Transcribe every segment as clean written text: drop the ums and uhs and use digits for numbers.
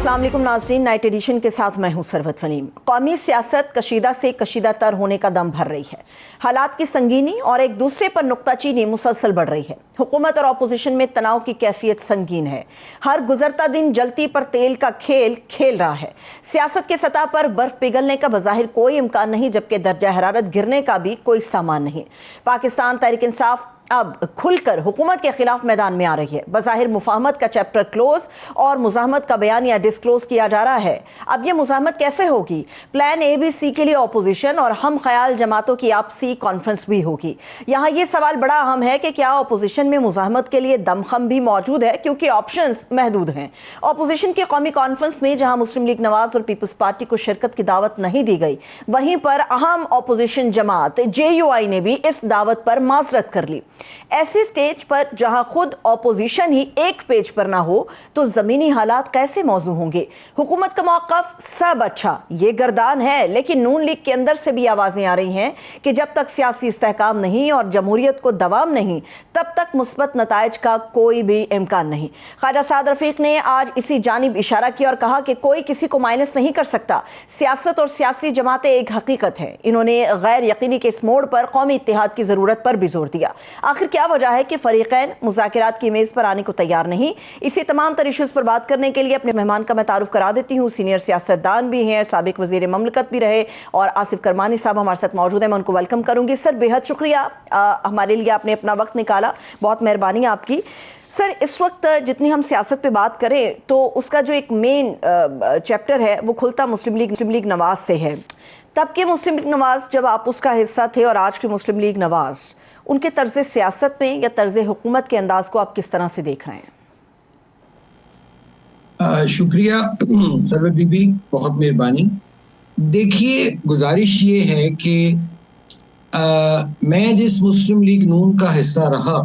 अस्सलाम वालेकुम नाज़रीन, नाइट एडिशन के साथ मैं हूं सरवत फनीम। कौमी सियासत कशीदा से कशीदा तर होने का दम भर रही है। हालात की संगीनी और एक दूसरे पर नुक्ताचीनी मुसलसल बढ़ रही है। हुकूमत और अपोजिशन में तनाव की कैफियत संगीन है। हर गुजरता दिन जलती पर तेल का खेल खेल रहा है। सियासत के सतह पर बर्फ पिघलने का बज़ाहिर कोई इम्कान नहीं, जबकि दर्जा हरारत गिरने का भी कोई सामान नहीं। पाकिस्तान तहरीक इंसाफ अब खुलकर हुकूमत के खिलाफ मैदान में आ रही है। बज़ाहिर मुफाहमत का चैप्टर क्लोज और मुज़ाहमत का बयान या डिस्क्लोज किया जा रहा है। अब यह मुज़ाहमत कैसे होगी? प्लान ABC के लिए अपोजिशन और हम ख्याल जमातों की आपसी कॉन्फ्रेंस भी होगी। यहाँ ये सवाल बड़ा अहम है कि क्या अपोजिशन में मुज़ाहमत के लिए दमखम भी मौजूद है, क्योंकि ऑप्शंस महदूद हैं। अपोजिशन की कौमी कॉन्फ्रेंस में जहाँ मुस्लिम लीग नवाज और पीपल्स पार्टी को शिरकत की दावत नहीं दी गई, वहीं पर अहम अपोजिशन जमात JUI ने भी इस दावत पर माजरत कर ली। ऐसी स्टेज पर जहां खुद ऑपोजिशन ही एक पेज पर ना हो, तो जमीनी हालात कैसे मौजू होंगे? हुकूमत का मौक़िफ़ सब अच्छा, ये गर्दान है, लेकिन नून लीग के अंदर से भी आवाजें आ रही हैं कि जब तक सियासी इस्तेहकाम नहीं और जमहूरियत को दवाम नहीं, तब तक मुस्बत नताइज का कोई भी इम्कान नहीं। ख्वाजा साद रफीक ने आज इसी जानिब इशारा किया और कहा कि कोई किसी को माइनस नहीं कर सकता। सियासत और सियासी जमातें एक हकीकत है। इन्होंने गैर यकीनी के इस मोड़ पर कौमी इत्तेहाद की ज़रूरत पर भी जोर दिया। आखिर क्या वजह है कि फरीकैन मुज़ाकिरात की मेज़ पर आने को तैयार नहीं? इसी तमाम तर इशूज़ पर बात करने के लिए अपने मेहमान का मैं तारुफ करा देती हूँ। सीनियर सियासतदान भी हैं, साबिक वज़ीर ममलकत भी रहे, और आसिफ करमानी साहब हमारे साथ मौजूद हैं। मैं उनको वेलकम करूँगी। सर, बेहद शुक्रिया, हमारे लिए आपने अपना वक्त निकाला, बहुत मेहरबानी आपकी। सर, इस वक्त जितनी हम सियासत पे बात करें तो उसका जो एक मेन चैप्टर है वो खुलता मुस्लिम लीग नवाज से है। तब के मुस्लिम लीग नवाज जब आप उसका हिस्सा थे, और आज के मुस्लिम लीग नवाज, उनके तर्ज़ सियासत में या तर्ज़ हुकूमत के अंदाज को आप किस तरह से देख रहे हैं? शुक्रिया सरवत बीबी, बहुत मेहरबानी। देखिए, गुजारिश ये है कि मैं जिस मुस्लिम लीग नून का हिस्सा रहा,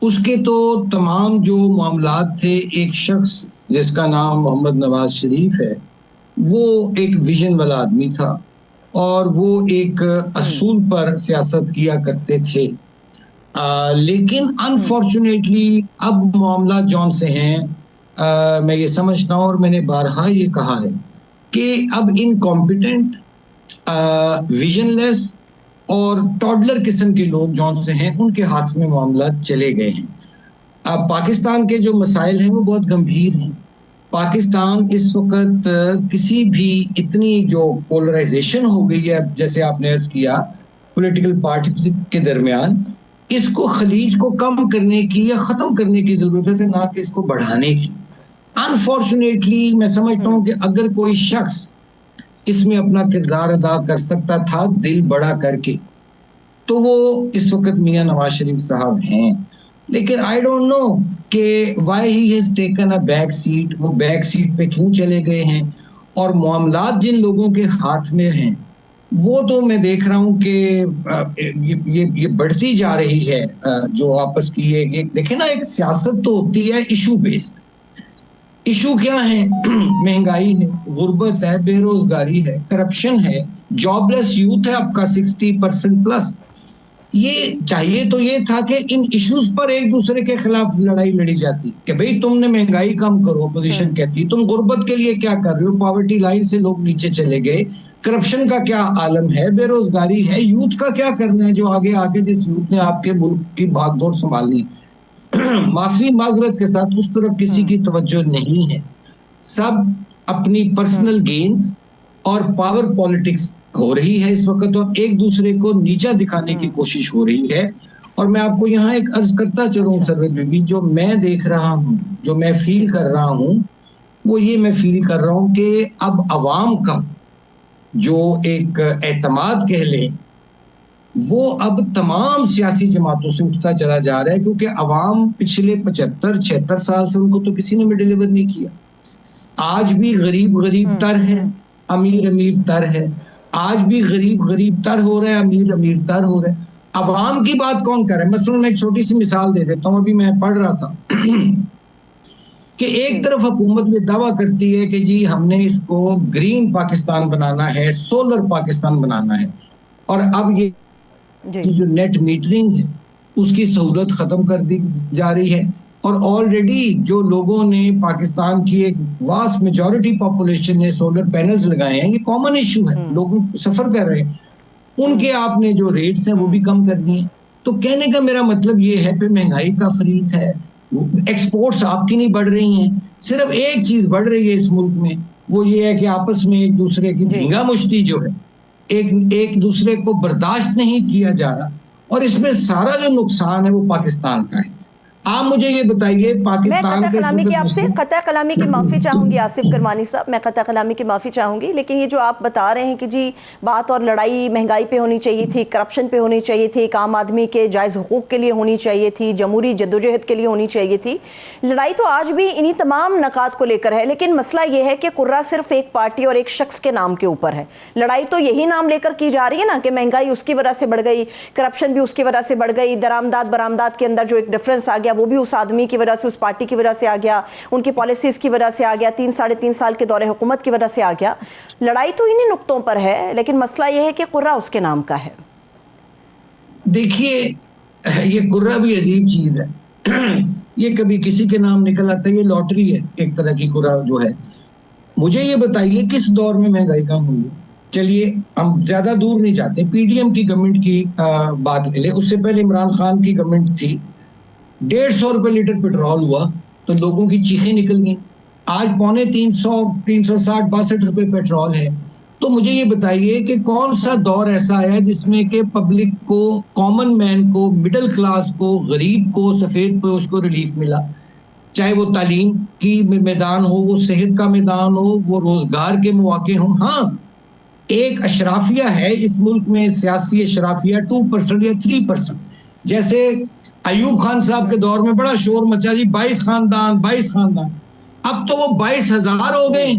उसके तो तमाम जो मामलात थे, एक शख्स जिसका नाम मोहम्मद नवाज शरीफ है, वो एक विजन वाला आदमी था और वो एक असूल पर सियासत किया करते थे। लेकिन अनफॉर्चुनेटली अब मामला जौन से हैं, मैं ये समझता हूँ और मैंने बारहा ये कहा है कि अब इनकॉम्पिटेंट, विजनलेस और टॉडलर किस्म के लोग जौन से हैं, उनके हाथ में मामला चले गए हैं। अब पाकिस्तान के जो मसाइल हैं वो बहुत गंभीर हैं। पाकिस्तान इस वक्त किसी भी इतनी जो पोलराइजेशन हो गई है, जैसे आपने अर्ज किया, पॉलिटिकल पार्टीज के दरमियान, इसको खलीज को कम करने की या ख़त्म करने की ज़रूरत है, ना कि इसको बढ़ाने की। अनफॉर्चुनेटली मैं समझता हूँ कि अगर कोई शख्स इसमें अपना किरदार अदा कर सकता था दिल बड़ा करके, तो वो इस वक्त मियां नवाज शरीफ साहब हैं। लेकिन आई डोंट नो कि why he has taken a back seat. वो बैक सीट पे क्यों चले गए हैं? और मामलात जिन लोगों के हाथ में हैं, वो तो मैं देख रहा हूँ कि ये बढ़ती जा रही है। जो आपस की ये देखें ना, एक सियासत तो होती है इशू बेस्ड। इशू क्या है? महंगाई है, गुर्बत है, बेरोजगारी है, करप्शन है, जॉबलेस यूथ है आपका 60% प्लस। ये चाहिए तो ये था कि इन इश्यूज पर एक दूसरे के खिलाफ लड़ाई लड़ी जाती कि भाई तुमने महंगाई कम करो, अपोजिशन कहती, तुम गुर्बत के लिए क्या कर रहे हो? पॉवर्टी लाइन से लोग नीचे चले गए। करप्शन का क्या आलम है, बेरोजगारी है, यूथ का क्या करना है जो आगे आके जिस यूथ ने आपके मुल्क की भागदौड़ संभाली। माफी माजरत के साथ उस तरफ किसी की तवज्जो नहीं है। सब अपनी पर्सनल गेन्स और पावर पॉलिटिक्स हो रही है इस वक्त, और एक दूसरे को नीचा दिखाने की कोशिश हो रही है। और मैं आपको यहाँ एक अर्ज करता चलूं सरवत बीबी, जो मैं देख रहा हूँ, जो मैं फील कर रहा हूँ, वो ये मैं फील कर रहा हूँ कि अब अवाम का जो एक एतमाद कह लें, वो अब तमाम सियासी जमातों से उठता चला जा रहा है, क्योंकि अवाम पिछले 75-76 साल से उनको तो किसी ने भी डिलीवर नहीं किया। आज भी गरीब गरीब तर है, अमीर अमीर तर है। आज भी गरीब गरीब तर हो रहा है, अमीर अमीर तर हो रहा है। अवाम की बात कौन कर रहा है? मसलन मैं एक छोटी सी मिसाल दे देता हूँ। अभी मैं पढ़ रहा था कि एक तरफ हुकूमत ये दावा करती है कि जी हमने इसको ग्रीन पाकिस्तान बनाना है, सोलर पाकिस्तान बनाना है, और अब ये जो नेट मीटरिंग है उसकी सहूलत खत्म कर दी जा रही है, और ऑलरेडी जो लोगों ने पाकिस्तान की एक वास्ट मेजॉरिटी पॉपुलेशन ने सोलर पैनल्स लगाए हैं, ये कॉमन इशू है, लोग सफर कर रहे हैं, उनके आपने जो रेट्स हैं वो भी कम कर दिए। तो कहने का मेरा मतलब ये है, फिर महंगाई का फरीक है, एक्सपोर्ट्स आपकी नहीं बढ़ रही हैं, सिर्फ एक चीज बढ़ रही है इस मुल्क में, वो ये है कि आपस में एक दूसरे की धींगा मुश्ती जो है, एक दूसरे को बर्दाश्त नहीं किया जा रहा, और इसमें सारा जो नुकसान है वो पाकिस्तान का है। आप मुझे ये बताइए, मैं पाकिस्तान कता कलामी की आपसे कता कलामी की माफ़ी चाहूँगी आसिफ करमानी साहब, मैं कता कलामी की माफ़ी चाहूँगी, लेकिन ये जो आप बता रहे हैं कि जी बात और लड़ाई महंगाई पे होनी चाहिए थी, करप्शन पे होनी चाहिए थी, एक आम आदमी के जायज़ हुकूक के लिए होनी चाहिए थी, जमहूरी जद्दोजहद के लिए होनी चाहिए थी, लड़ाई तो आज भी इन्हीं तमाम नकात को लेकर है। लेकिन मसला ये है कि कुर्रा सिर्फ एक पार्टी और एक शख्स के नाम के ऊपर है, लड़ाई तो यही नाम लेकर की जा रही है ना कि महंगाई उसकी वजह से बढ़ गई, करप्शन भी उसकी वजह से बढ़ गई, दरामदाद बरामदाद के अंदर जो एक डिफरेंस आ गया वो भी उस आदमी की वजह से, उस पार्टी की वजह से आ गया, उनकी पॉलिसीज की वजह से आ गया, 3-3.5 साल के दौरे हुकूमत की वजह से आ गया। लड़ाई तो इन्हीं नुक्तों पर है, लेकिन मसला यह है कि कुर्रा उसके नाम का है। देखिए, ये कुर्रा भी अजीब चीज है ये कभी किसी के नाम निकल आता है, ये लॉटरी है एक तरह की कुर्रा जो है। मुझे ये बताइए किस दौर में महंगाई कम हुई? चलिए हम ज्यादा दूर नहीं जाते, पीडीएम की गवर्नमेंट की बात ले, उससे पहले इमरान खान की गवर्नमेंट थी, 150 रुपए लीटर पेट्रोल हुआ तो लोगों की चीखें निकल गई। आज 360-62 रुपए पेट्रोल है। तो मुझे ये बताइए कि कौन सा दौर ऐसा आया जिसमें कि पब्लिक को, कॉमन मैन को, मिडिल क्लास को, गरीब को, सफेद पोश को रिलीफ मिला, चाहे वो तालीम की मैदान हो, वो सेहत का मैदान हो, वो रोजगार के मौके हों। हाँ, एक अशराफिया है इस मुल्क में, सियासी अशराफिया 2% या 3%, जैसे अयूब खान साहब के दौर में बड़ा शोर मचा जी, 22 खानदान 22 खानदान, अब तो वो 22,000 हो गए,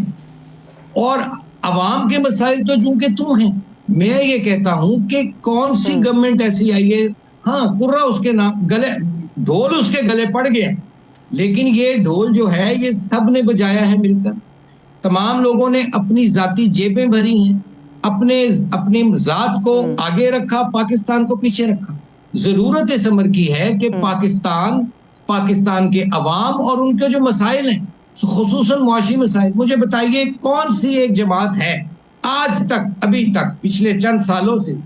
और अवाम के मसाइल तो चूंकि तू हैं। मैं ये कहता हूं कि कौन सी गवर्नमेंट ऐसी आई है, हाँ कुर्रा उसके नाम, गले ढोल उसके गले पड़ गया, लेकिन ये ढोल जो है ये सब ने बजाया है मिलकर, तमाम लोगों ने अपनी जाती जेबें भरी हैं, अपनी जात को आगे रखा, पाकिस्तान को पीछे रखा। जरूरत इस अमर की है कि पाकिस्तान के अवाम और उनके जो मसाइल हैं, खुसूसन मुआशी मसाइल, मुझे बताइए कौन सी एक जमात है आज तक, अभी तक पिछले चंद सालों से,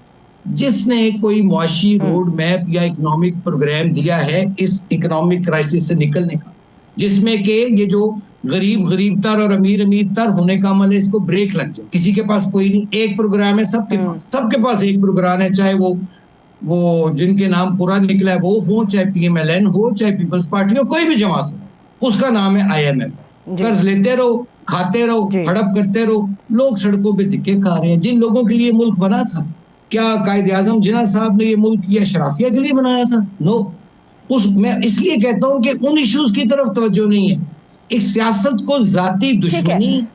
जिसने कोई मुआशी रोड मैप या इकोनॉमिक प्रोग्राम दिया है इस इकोनॉमिक क्राइसिस से निकलने का, जिसमें कि ये जो गरीब तर और अमीर तर होने का अमल है, इसको ब्रेक लग जाए। किसी के पास कोई नहीं, एक प्रोग्राम है सबके पास एक प्रोग्राम है, चाहे वो जिनके नाम पूरा निकला है वो हो, चाहे पीएमएलएन हो, चाहे पीपल्स पार्टी हो, कोई भी जमात हो, उसका नाम है आईएमएफ। कर्ज लेते रहो, खाते रहो, हड़प करते रहो, लोग सड़कों पे धिक्के खा रहे हैं। जिन लोगों के लिए मुल्क बना था, क्या कायदे आजम जिन्ना साहब ने ये मुल्क ये अशराफिया के लिए बनाया था? नो। मैं इसलिए कहता हूं कि उन इश्यूज की तरफ तवज्जो नहीं है, एक सियासत को जाती दुश्मनी।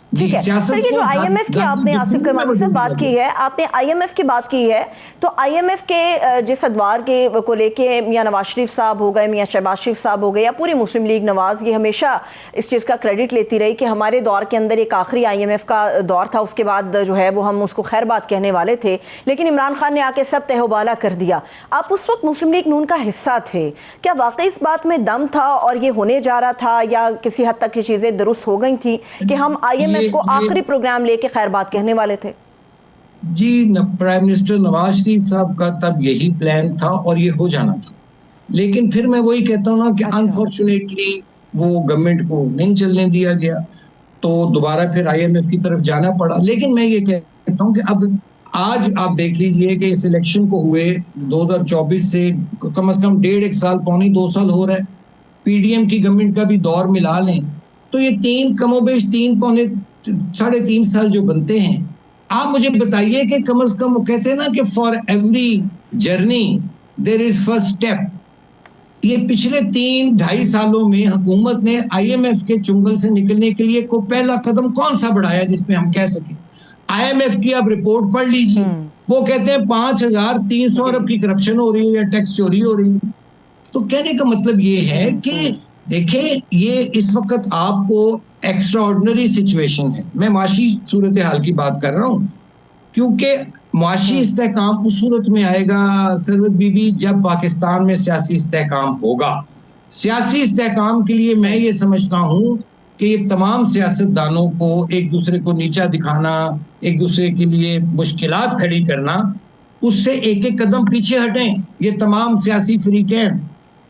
ठीक है सर, ये जो आईएमएफ की आपने आसिफ करमानी से बात की है, आपने आईएमएफ की बात की है, तो आईएमएफ के जिस अदवार के को लेके मियां नवाज शरीफ साहब हो गए, मियां शहबाज शरीफ साहब हो गए, या पूरी मुस्लिम लीग नवाज, ये हमेशा इस चीज़ का क्रेडिट लेती रही कि हमारे दौर के अंदर एक आखिरी आईएमएफ का दौर था, उसके बाद जो है वो हम उसको खैर बात कहने वाले थे, लेकिन इमरान खान ने आके सब तहबाला कर दिया। आप उस वक्त मुस्लिम लीग नून का हिस्सा थे, क्या वाकई इस बात में दम था और ये होने जा रहा था, या किसी हद तक ये चीज़ें दुरुस्त हो गई थी कि हम आईएमएफ को आखिरी प्रोग्राम लेके खैर बात कहने वाले थे? जी, प्राइम मिनिस्टर नवाज शरीफ साहब का तब यही प्लान था और ये हो जाना था, लेकिन फिर मैं वही कहता हूँ ना कि अनफॉर्चुनेटली वो गवर्नमेंट को नहीं चलने दिया गया, तो दोबारा फिर आईएमएफ की तरफ जाना पड़ा। लेकिन मैं ये कहता हूँ कि अब आज आप देख लीजिए कि इस इलेक्शन को हुए 2024 से कम से कम 1.5 साल, 2 साल हो रहा है, पीडीएम की गवर्नमेंट का भी दौर मिला लें तो ये कमोबेश 3-3.5 साल जो बनते हैं। आप मुझे बताइए कि कम से कम वो कहते हैं ना कि for every journey there is first step. ये पिछले 3-2.5 सालों में हुकूमत ने आईएमएफ के चुंगल से निकलने के लिए को पहला कदम कौन सा बढ़ाया जिसमें हम कह सकें? आईएमएफ की आप रिपोर्ट पढ़ लीजिए, वो कहते हैं 5,300 अरब की करप्शन हो रही है या टैक्स चोरी हो रही है। तो कहने का मतलब ये है कि देखिए, ये इस वक्त आपको एक्स्ट्राऑर्डिनरी सिचुएशन है, मैं माशी सूरत हाल की बात कर रहा हूँ, क्योंकि मुआशी इस्तेहकाम उस सूरत में आएगा सरवत बीबी जब पाकिस्तान में सियासी इस्तेहकाम होगा। सियासी इस्तेहकाम के लिए मैं ये समझता हूँ कि ये तमाम सियासतदानों को एक दूसरे को नीचा दिखाना, एक दूसरे के लिए मुश्किलात खड़ी करना, उससे एक एक कदम पीछे हटें ये तमाम सियासी फरीकें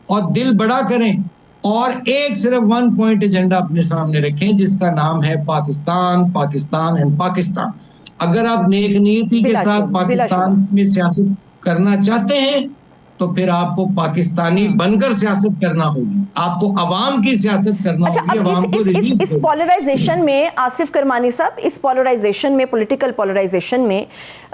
और दिल बड़ा करें और एक सिर्फ वन पॉइंट एजेंडा अपने सामने रखें जिसका नाम है पाकिस्तान, पाकिस्तान एंड पाकिस्तान। अगर आप नेक नीयति के साथ पाकिस्तान में सियासत करना चाहते हैं तो फिर आपको पाकिस्तानी बनकर सियासत करना होगी, आपको अवाम की सियासत करना होगी। अब इस पॉलराइजेशन में आसिफ करमानी साहब, इस पॉलराइजेशन में, पॉलिटिकल पॉलराइजेशन में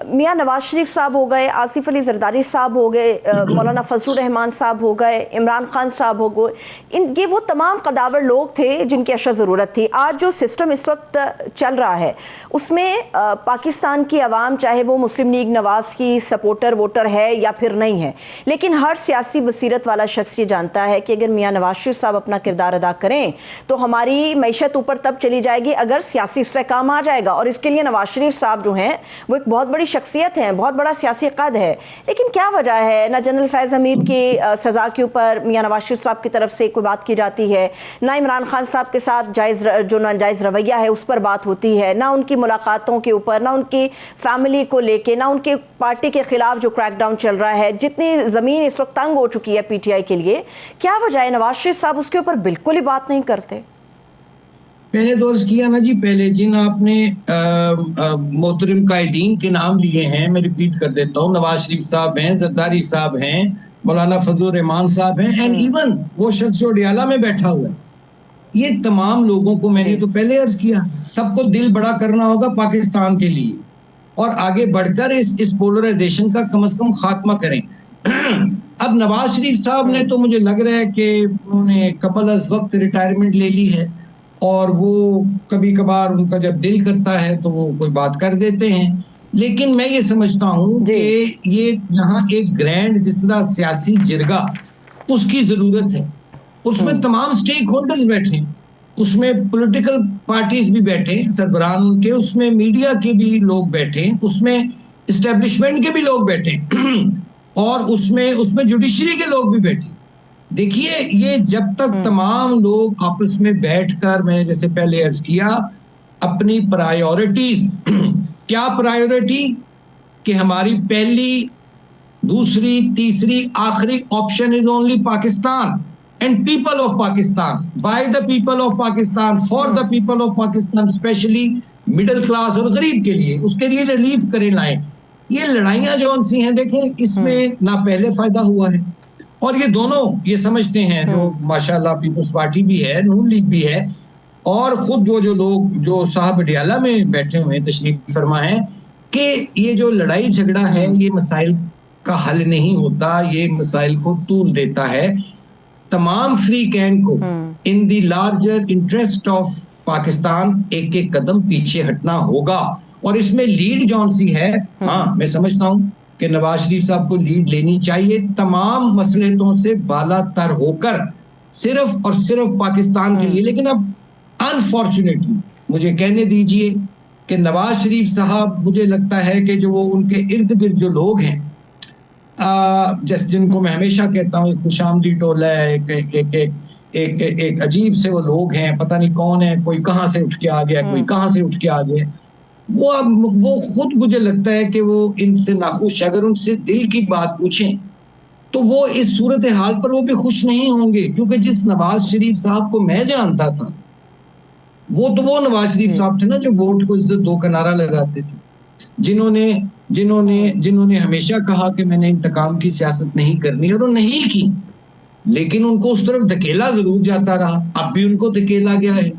मियां नवाज शरीफ साहब हो गए, आसिफ अली जरदारी साहब हो गए, मौलाना फजलुर रहमान साहब हो गए, इमरान खान साहब हो गए, ये वो तमाम कदावर लोग थे जिनकी अशद ज़रूरत थी। आज जो सिस्टम इस वक्त चल रहा है उसमें पाकिस्तान की आवाम, चाहे वो मुस्लिम लीग नवाज की सपोर्टर वोटर है या फिर नहीं है, लेकिन हर सियासी बसीरत वाला शख्स ये जानता है कि अगर मियां नवाज शरीफ साहब अपना किरदार अदा करें तो हमारी मैशत ऊपर तब चली जाएगी अगर सियासी इस्तेहकाम आ जाएगा। और इसके लिए नवाज शरीफ साहब जो हैं वो एक बहुत बड़ी शख्सियत हैं, बहुत बड़ा सियासी कद है। लेकिन क्या वजह है ना जनरल फैज़ हमीद की सज़ा के ऊपर मियां नवाज शरीफ साहब की तरफ से कोई बात की जाती है, ना इमरान खान साहब के साथ जो नाजायज़ रवैया है उस पर बात होती है, ना उनकी मुलाकातों के ऊपर, ना उनकी फैमिली को लेके, ना उनकी पार्टी के खिलाफ जो क्रैकडाउन चल रहा है, जितनी ज़मीन इस वक्त तंग हो चुकी है पीटीआई के लिए, क्या वजह है नवाज शरीफ साहब उसके ऊपर बिल्कुल ही बात नहीं करते? मैंने तो अर्ज किया ना जी, पहले जिन आपने मोहतरम कायदीन के नाम लिए हैं, मैं रिपीट कर देता हूँ, नवाज शरीफ साहब हैं, जरदारी साहब हैं, मौलाना फजलुर रहमान साहब हैं, एंड इवन वो शख्स जो डियाला में बैठा हुआ है, ये तमाम लोगों को मैंने तो पहले अर्ज किया, सबको दिल बड़ा करना होगा पाकिस्तान के लिए और आगे बढ़कर इस पोलराइजेशन का कम से कम खात्मा करें। अब नवाज शरीफ साहब ने तो मुझे लग रहा है कि उन्होंने कबल अज वक्त रिटायरमेंट ले ली है और वो कभी कभार उनका जब दिल करता है तो वो कोई बात कर देते हैं। लेकिन मैं ये समझता हूँ कि ये यहाँ एक ग्रैंड जिस तरह सियासी जिरगा उसकी जरूरत है, उसमें तमाम स्टेक होल्डर्स बैठे, उसमें पॉलिटिकल पार्टीज भी बैठे सरबराहान उनके, उसमें मीडिया के भी लोग बैठे, उसमें इस्टेब्लिशमेंट के भी लोग बैठे और उसमें जुडिशरी के लोग भी बैठे। देखिए ये जब तक तमाम लोग आपस में बैठकर, मैंने जैसे पहले अर्ज किया, अपनी प्रायोरिटीज क्या प्रायोरिटी कि हमारी पहली, दूसरी, तीसरी, आखिरी option is only Pakistan and people of Pakistan, by the people of Pakistan, for the people of Pakistan, specially middle class और गरीब के लिए, उसके लिए रिलीफ करें लाएं। ये लड़ाइयां जो सी हैं, देखें इसमें ना पहले फायदा हुआ है और ये दोनों ये समझते हैं, जो माशाल्लाह पीपल्स पार्टी भी है, नून लीग भी है, और खुद जो लोग जो साहब डियाला में बैठे हुए हैं, तशरीफ फरमा है, कि ये जो लड़ाई झगड़ा है ये मसाइल का हल नहीं होता, ये मसाइल को तूल देता है। तमाम फ्री कैन को in the larger interest of Pakistan एक एक कदम पीछे हटना होगा और इसमें लीड जौन सी है, हाँ मैं समझता हूँ कि नवाज शरीफ साहब को लीड लेनी चाहिए, तमाम मसलहतों से बालातर होकर सिर्फ और सिर्फ पाकिस्तान के लिए। लेकिन अब अनफॉर्चुनेटली मुझे कहने दीजिए कि नवाज शरीफ साहब, मुझे लगता है कि जो वो उनके इर्द गिर्द जो लोग हैं, जैसे जिनको मैं हमेशा कहता हूँ खुशामदी टोला है, एक अजीब से वो लोग हैं, पता नहीं कौन है, कोई कहाँ से उठ के आ गया, कोई कहाँ से उठ के आ गया, वो खुद मुझे लगता है कि वो इनसे नाखुश, अगर उनसे दिल की बात पूछें तो वो इस सूरत हाल पर वो भी खुश नहीं होंगे, क्योंकि जिस नवाज शरीफ साहब को मैं जानता था वो नवाज शरीफ साहब थे ना जो वोट को इज्जत दो का नारा लगाते थे, जिन्होंने हमेशा कहा कि मैंने इंतकाम की सियासत नहीं करनी, और वो नहीं की, लेकिन उनको उस तरफ धकेला जरूर जाता रहा, अब भी उनको धकेला गया है।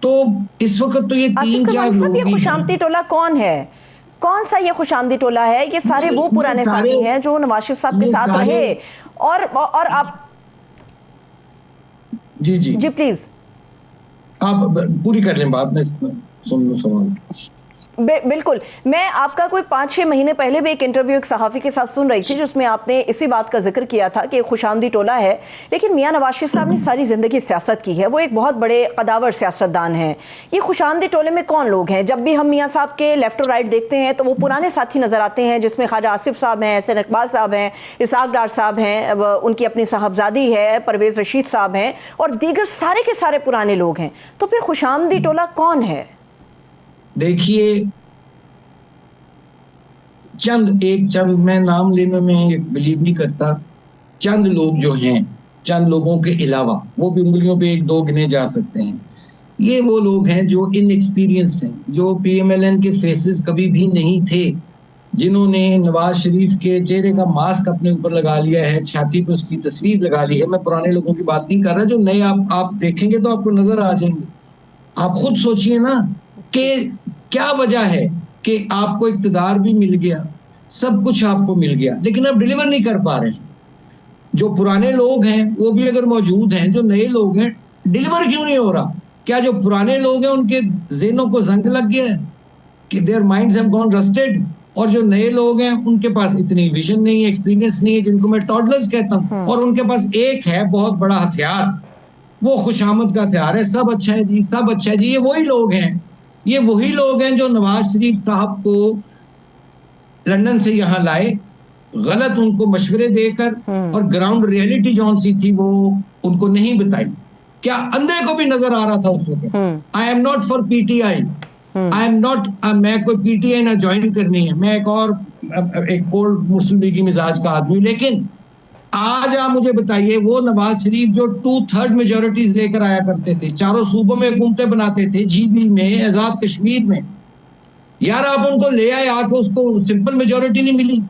तो इस वक्त तो ये 3-4 लोग, ये खुशामदी टोला कौन है, कौन सा ये खुशामदी टोला है? ये सारे वो पुराने साथी हैं जो नवाज शरीफ साहब के साथ रहे। और आप जी प्लीज आप पूरी कर लें बात, मैं सुन लूं सवाल। बिल्कुल। मैं आपका कोई 5-6 महीने पहले भी एक इंटरव्यू एक सहाफ़ी के साथ सुन रही थी जिसमें आपने इसी बात का जिक्र किया था कि खुशामदी टोला है, लेकिन मियां नवाज शरीफ साहब ने सारी ज़िंदगी सियासत की है, वो एक बहुत बड़े कदावर सियासतदान हैं। ये खुशामदी टोले में कौन लोग हैं? जब भी हम मियां साहब के लेफ्ट और राइट देखते हैं तो वो पुराने साथी नज़र आते हैं, जिसमें ख्वाजा आसिफ साहब हैं, एहसन इकबाल साहब हैं, इसहाक डार साहब हैं, उनकी अपनी साहबजादी है, परवेज़ रशीद साहब हैं, और दीगर सारे के सारे पुराने लोग हैं। तो फिर खुशामदी टोला कौन है? देखिए, चंद मैं नाम लेने में बिलीव नहीं करता। चंद लोग जो हैं, चंद लोगों के अलावा, वो भी उंगलियों पे 1-2 गिने जा सकते हैं। ये वो लोग हैं जो इनएक्सपीरियंस्ड हैं, जो पीएमएलएन के फेसेस कभी भी नहीं थे, जिन्होंने नवाज शरीफ के चेहरे का मास्क अपने ऊपर लगा लिया है, छाती पे उसकी तस्वीर लगा ली है। मैं पुराने लोगों की बात नहीं कर रहा, जो नए आप देखेंगे तो आपको नजर आ जाएंगे। आप खुद सोचिए ना कि क्या वजह है कि आपको इक़्तिदार भी मिल गया, सब कुछ आपको मिल गया, लेकिन आप डिलीवर नहीं कर पा रहे हैं। जो पुराने लोग हैं वो भी अगर मौजूद हैं, जो नए लोग हैं, डिलीवर क्यों नहीं हो रहा? क्या जो पुराने लोग हैं उनके ज़हनों को जंग लग गया है कि their minds have gone rusted, और जो नए लोग हैं उनके पास इतनी विजन नहीं है, एक्सपीरियंस नहीं है, जिनको मैं टॉडलर्स कहता हूँ, और उनके पास एक है बहुत बड़ा हथियार, वो खुशामद का हथियार है। सब अच्छा है जी, सब अच्छा है जी। ये वही लोग हैं जो नवाज शरीफ साहब को लंदन से यहाँ लाए, गलत उनको मशवरे देकर, और ग्राउंड रियलिटी जौन सी थी वो उनको नहीं बताई। क्या अंधे को भी नजर आ रहा था उस वक्त? I am not for PTI, I am not, मैं कोई पीटीआई ना ज्वाइन करनी है, मैं एक ओल्ड मुस्लिम लीगी मिजाज का आदमी। लेकिन आज आप मुझे बताइए, वो नवाज शरीफ जो 2/3 मेजोरिटीज लेकर आया करते थे, चारों सूबों में हुकूमतें बनाते थे, जीबी में, आजाद कश्मीर में, यार आप उनको ले आए, आके उसको सिंपल मेजोरिटी नहीं मिली।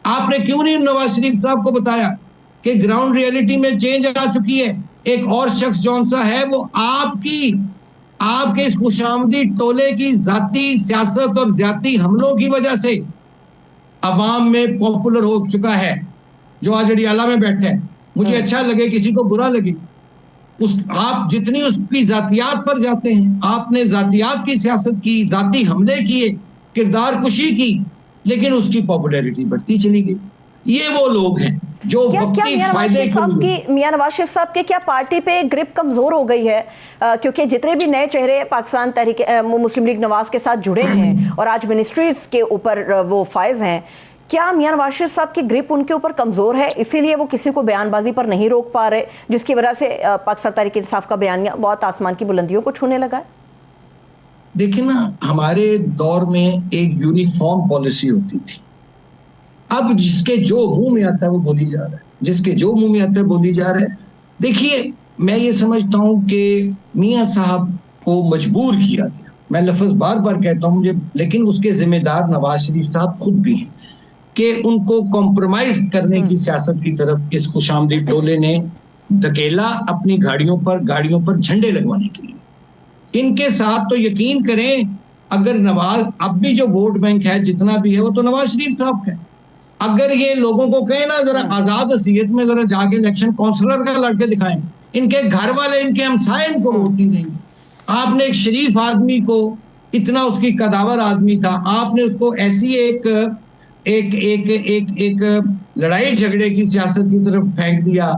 आपने क्यों नहीं नवाज शरीफ साहब को बताया कि ग्राउंड रियलिटी में चेंज आ चुकी है? एक और शख्स जौन सा है वो आपके इस खुशामदी टोले की जाती सियासत और जाती हमलों की वजह से अवाम में पॉपुलर हो चुका है, जो आज अडियाला में बैठे हैं। मुझे अच्छा लगे, किसी को बुरा लगे, आप जितनी उसकी जातियात पर जाते हैं, आपने जातियात की सियासत की, जाती हमले किए, किरदार कुशी की, लेकिन उसकी पॉपुलैरिटी बढ़ती चली गई। ये वो लोग हैं जो मियां नवाज शरीफ साहब के क्या पार्टी पे ग्रिप कमजोर हो गई है? क्योंकि जितने भी नए चेहरे पाकिस्तान तहरीक मुस्लिम लीग नवाज के साथ जुड़े हैं और आज मिनिस्ट्रीज के ऊपर वो फायज हैं, क्या मियां नवाज शरीफ साहब की ग्रिप उनके ऊपर कमजोर है, इसीलिए वो किसी को बयानबाजी पर नहीं रोक पा रहे, जिसकी वजह से पाकिस्तान तहरीक इंसाफ का बयानिया बहुत आसमान की बुलंदियों को छूने लगा है? देखिए ना, हमारे दौर में एक यूनिफॉर्म पॉलिसी होती थी। अब जिसके जो मुंह में आता है वो बोली जा रहा है, जिसके जो मुंह में आता है बोली जा रहा है। देखिए, मैं ये समझता हूं कि मियां साहब को मजबूर किया गया, मैं लफ्ज बार बार कहता हूं मुझे, लेकिन उसके जिम्मेदार नवाज शरीफ साहब खुद भी हैं कि उनको कॉम्प्रोमाइज करने की सियासत की तरफ इस खुशामदी टोले ने धकेला, अपनी गाड़ियों पर झंडे लगवाने के लिए। इनके साथ तो यकीन करें, अगर नवाज, अब भी जो वोट बैंक है जितना भी है वो तो नवाज शरीफ साहब का है। अगर ये लोगों को कहें ना, जरा आजाद हसीयत में जरा जाके इलेक्शन काउंसलर का लड़के दिखाएं, इनके घर वाले, इनके हमसाए इनको वोट नहीं देंगे। आपने एक शरीफ आदमी को, इतना उसकी कदावर आदमी था, आपने उसको ऐसी एक लड़ाई झगड़े की सियासत की तरफ फेंक दिया।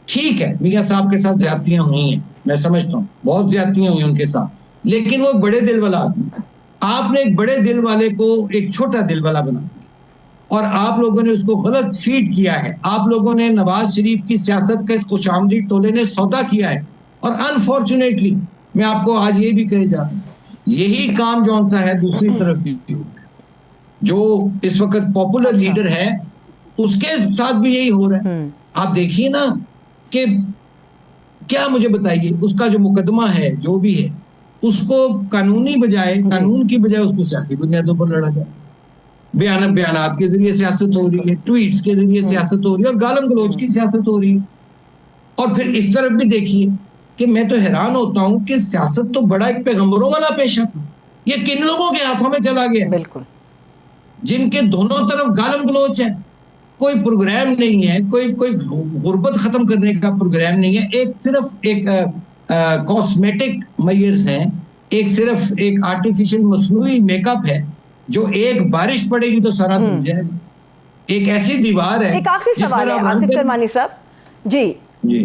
ठीक है, मियां साहब के साथ ज्यादतियां हुई हैं, मैं समझता हूँ बहुत ज्यादतियां हुई उनके साथ, लेकिन वो बड़े दिल वाला आदमी था। आपने एक बड़े दिल वाले को एक छोटा दिल वाला बना दिया, और आप लोगों ने उसको गलत फीड किया है। आप लोगों ने नवाज शरीफ की सियासत का खुशामदी टोले ने सौदा किया है, और अनफॉर्चुनेटली मैं आपको आज ये भी कहे जा रहा हूँ, यही काम जौन सा है दूसरी तरफ भी, जो इस वक्त पॉपुलर लीडर है उसके साथ भी यही हो रहा है। आप देखिए ना कि क्या, मुझे बताइए, उसका जो मुकदमा है जो भी है, उसको कानूनी बजाय, कानून की बजाय उसको सियासी बुनियादों पर लड़ा जाए। बयानात के जरिए सियासत हो रही है, ट्वीट्स के जरिए सियासत हो रही है, और गालम गलोच की सियासत हो रही है। और फिर इस तरफ भी देखिए कि मैं तो हैरान होता हूं कि सियासत तो बड़ा एक पैगंबरों वाला पेशा था, ये किन लोगों के हाथों में चला गया? बिल्कुल, जिनके दोनों तरफ गालम गलोच है, कोई प्रोग्राम नहीं है, कोई गुर्बत खत्म करने का प्रोग्राम नहीं है, एक सिर्फ एक कॉस्मेटिक मेजर्स हैं, एक सिर्फ एक आर्टिफिशियल मसनूई मेकअप है, जो एक बारिश पड़ेगी तो सारा धुल जाएगा। एक ऐसी दीवार है एक आखिरी जिस सवाल पर है आप आसिफ रंग करमानी साहब जी। जी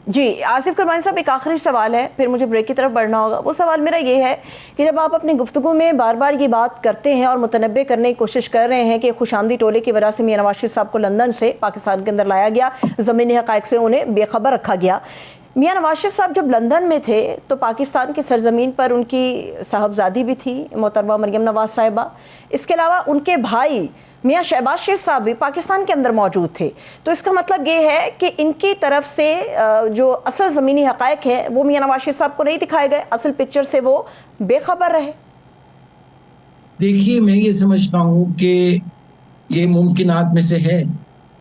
जी आसिफ करमानी साहब, एक आखिरी सवाल है, फिर मुझे ब्रेक की तरफ बढ़ना होगा। वो सवाल मेरा ये है कि जब आप अपनी गुफ्तगू में बार बार ये बात करते हैं और मुतनब्बे करने की कोशिश कर रहे हैं कि खुशामदी टोले की वजह से मियां नवाज शरीफ साहब को लंदन से पाकिस्तान के अंदर लाया गया, ज़मीनी हक़ाइक़ से उन्हें बेखबर रखा गया। मियां नवाज शरीफ साहब जब लंदन में थे तो पाकिस्तान की सरजमीन पर उनकी साहबजादी भी थी, मोहतरमा मरियम नवाज साहिबा। इसके अलावा उनके भाई मियां शहबाज शरीफ साहब भी पाकिस्तान के अंदर मौजूद थे। तो इसका मतलब ये है कि इनकी तरफ से जो असल ज़मीनी हक़ाइक़ है वो मियां नवाज शरीफ साहब को नहीं दिखाए गए, असल पिक्चर से वो बेखबर रहे। देखिए, मैं ये समझता हूँ कि ये मुमकिनात में से है,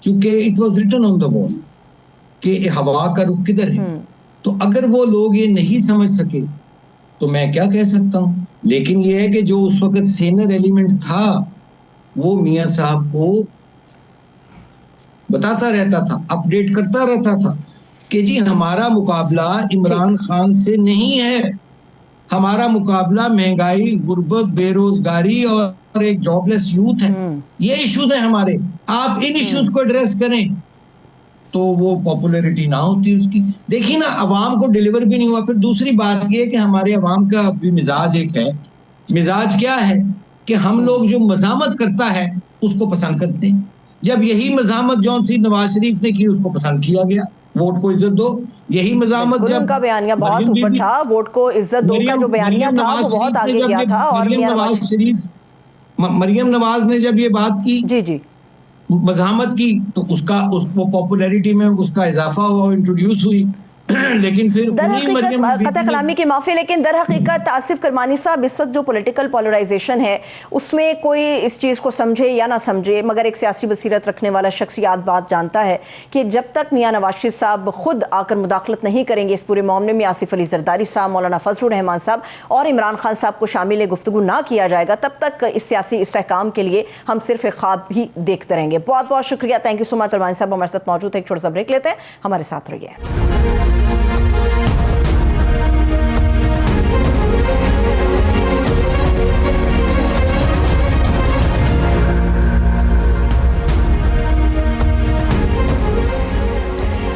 क्योंकि it was written on the wall कि हवा का रुख किधर है। तो अगर वो लोग ये नहीं समझ सके तो मैं क्या कह सकता हूँ। लेकिन ये है कि जो उस वक्त सीनियर एलिमेंट था वो मियां साहब को बताता रहता था, अपडेट करता रहता था कि जी हमारा मुकाबला इमरान खान से नहीं है, हमारा मुकाबला महंगाई, गुर्बत, बेरोजगारी और एक जॉबलेस यूथ है। ये इश्यूज है हमारे, आप इन इश्यूज को एड्रेस करें तो वो पॉपुलैरिटी ना होती उसकी। देखिए ना, अवाम को डिलीवर भी नहीं हुआ। फिर दूसरी बात ये कि हमारे अवाम का भी मिजाज एक है। मिजाज क्या है कि हम लोग जो मजामत करता है उसको पसंद करते हैं। जब यही मजामत जौन सी नवाज शरीफ ने की उसको पसंद किया गया, वोट को इज्जत दो। यही मजामत जब उनका बयानिया बहुत ऊपर था, वोट को इज्जत दो का जो बयानिया था वो बहुत आगे गया था। और मरियम नवाज ने जब ये बात की, जी जी मज़ाहमत की, तो उसको पॉपुलैरिटी में उसका इजाफा हुआ, इंट्रोड्यूस हुई। लेकिन फिर कतई कलामी की माफ़ी, लेकिन दर हकीकत आसिफ करमानी साहब इस वक्त जो पॉलिटिकल पोलराइजेशन है उसमें कोई इस चीज़ को समझे या ना समझे, मगर एक सियासी बसीरत रखने वाला शख्सियात बात जानता है कि जब तक मियां नवाज शरीफ साहब खुद आकर मुदाखलत नहीं करेंगे इस पूरे मामले में, आसिफ अली जरदारी साहब, मौलाना फजलुर रहमान साहब और इमरान खान साहब को शामिल गुफ्तगू ना किया जाएगा, तब तक इस सियासी इस्तेहकाम के लिए हम सिर्फ एक ख्वाब ही देखते रहेंगे। बहुत बहुत शुक्रिया, थैंक यू सो मच। करमानी साहब हमारे साथ मौजूद है। एक छोटा सा ब्रेक लेते हैं, हमारे साथ रहिए।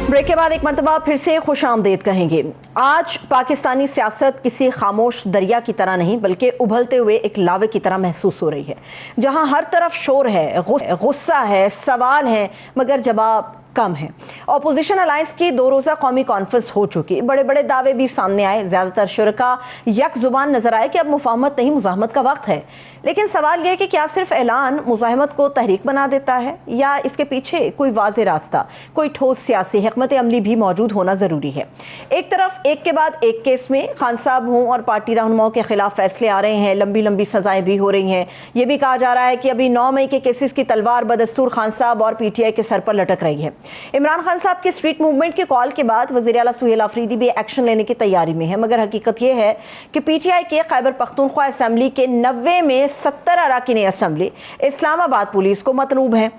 ब्रेक के बाद एक मरतबा फिर से खुश आमदेद कहेंगे। आज पाकिस्तानी सियासत किसी खामोश दरिया की तरह नहीं बल्कि उबलते हुए एक लावे की तरह महसूस हो रही है, जहां हर तरफ शोर है, गुस्सा है, सवाल है, मगर जवाब कम है। ऑपोजिशन अलायंस की 2 रोज़ा कौमी कॉन्फ्रेंस हो चुकी, बड़े बड़े दावे भी सामने आए, ज़्यादातर शुरका यक जुबान नजर आए कि अब मुफाहमत नहीं मुज़ाहमत का वक्त है। लेकिन सवाल यह है कि क्या सिर्फ ऐलान मुज़ाहमत को तहरीक बना देता है या इसके पीछे कोई वाज़े रास्ता, कोई ठोस सियासी हिकमत अमली भी मौजूद होना ज़रूरी है। एक तरफ एक के बाद एक केस में खान साहब हों और पार्टी रहनुमाओं के खिलाफ फैसले आ रहे हैं, लंबी लंबी सजाएं भी हो रही हैं। ये भी कहा जा रहा है कि अभी 9 मई के केसेस की तलवार बदस्तूर खान साहब और PTI के सर पर लटक रही है। इमरान खान साहब के स्ट्रीट मूवमेंट के कॉल के बाद वज़ीर आला सुहेल आफरीदी भी एक्शन लेने की तैयारी में है, मगर हकीकत यह है कि PTI के खैबर पख्तूनख्वा असम्बली के 90 में 70 अरकान असम्बली इस्लामाबाद पुलिस को मतलूब हैं।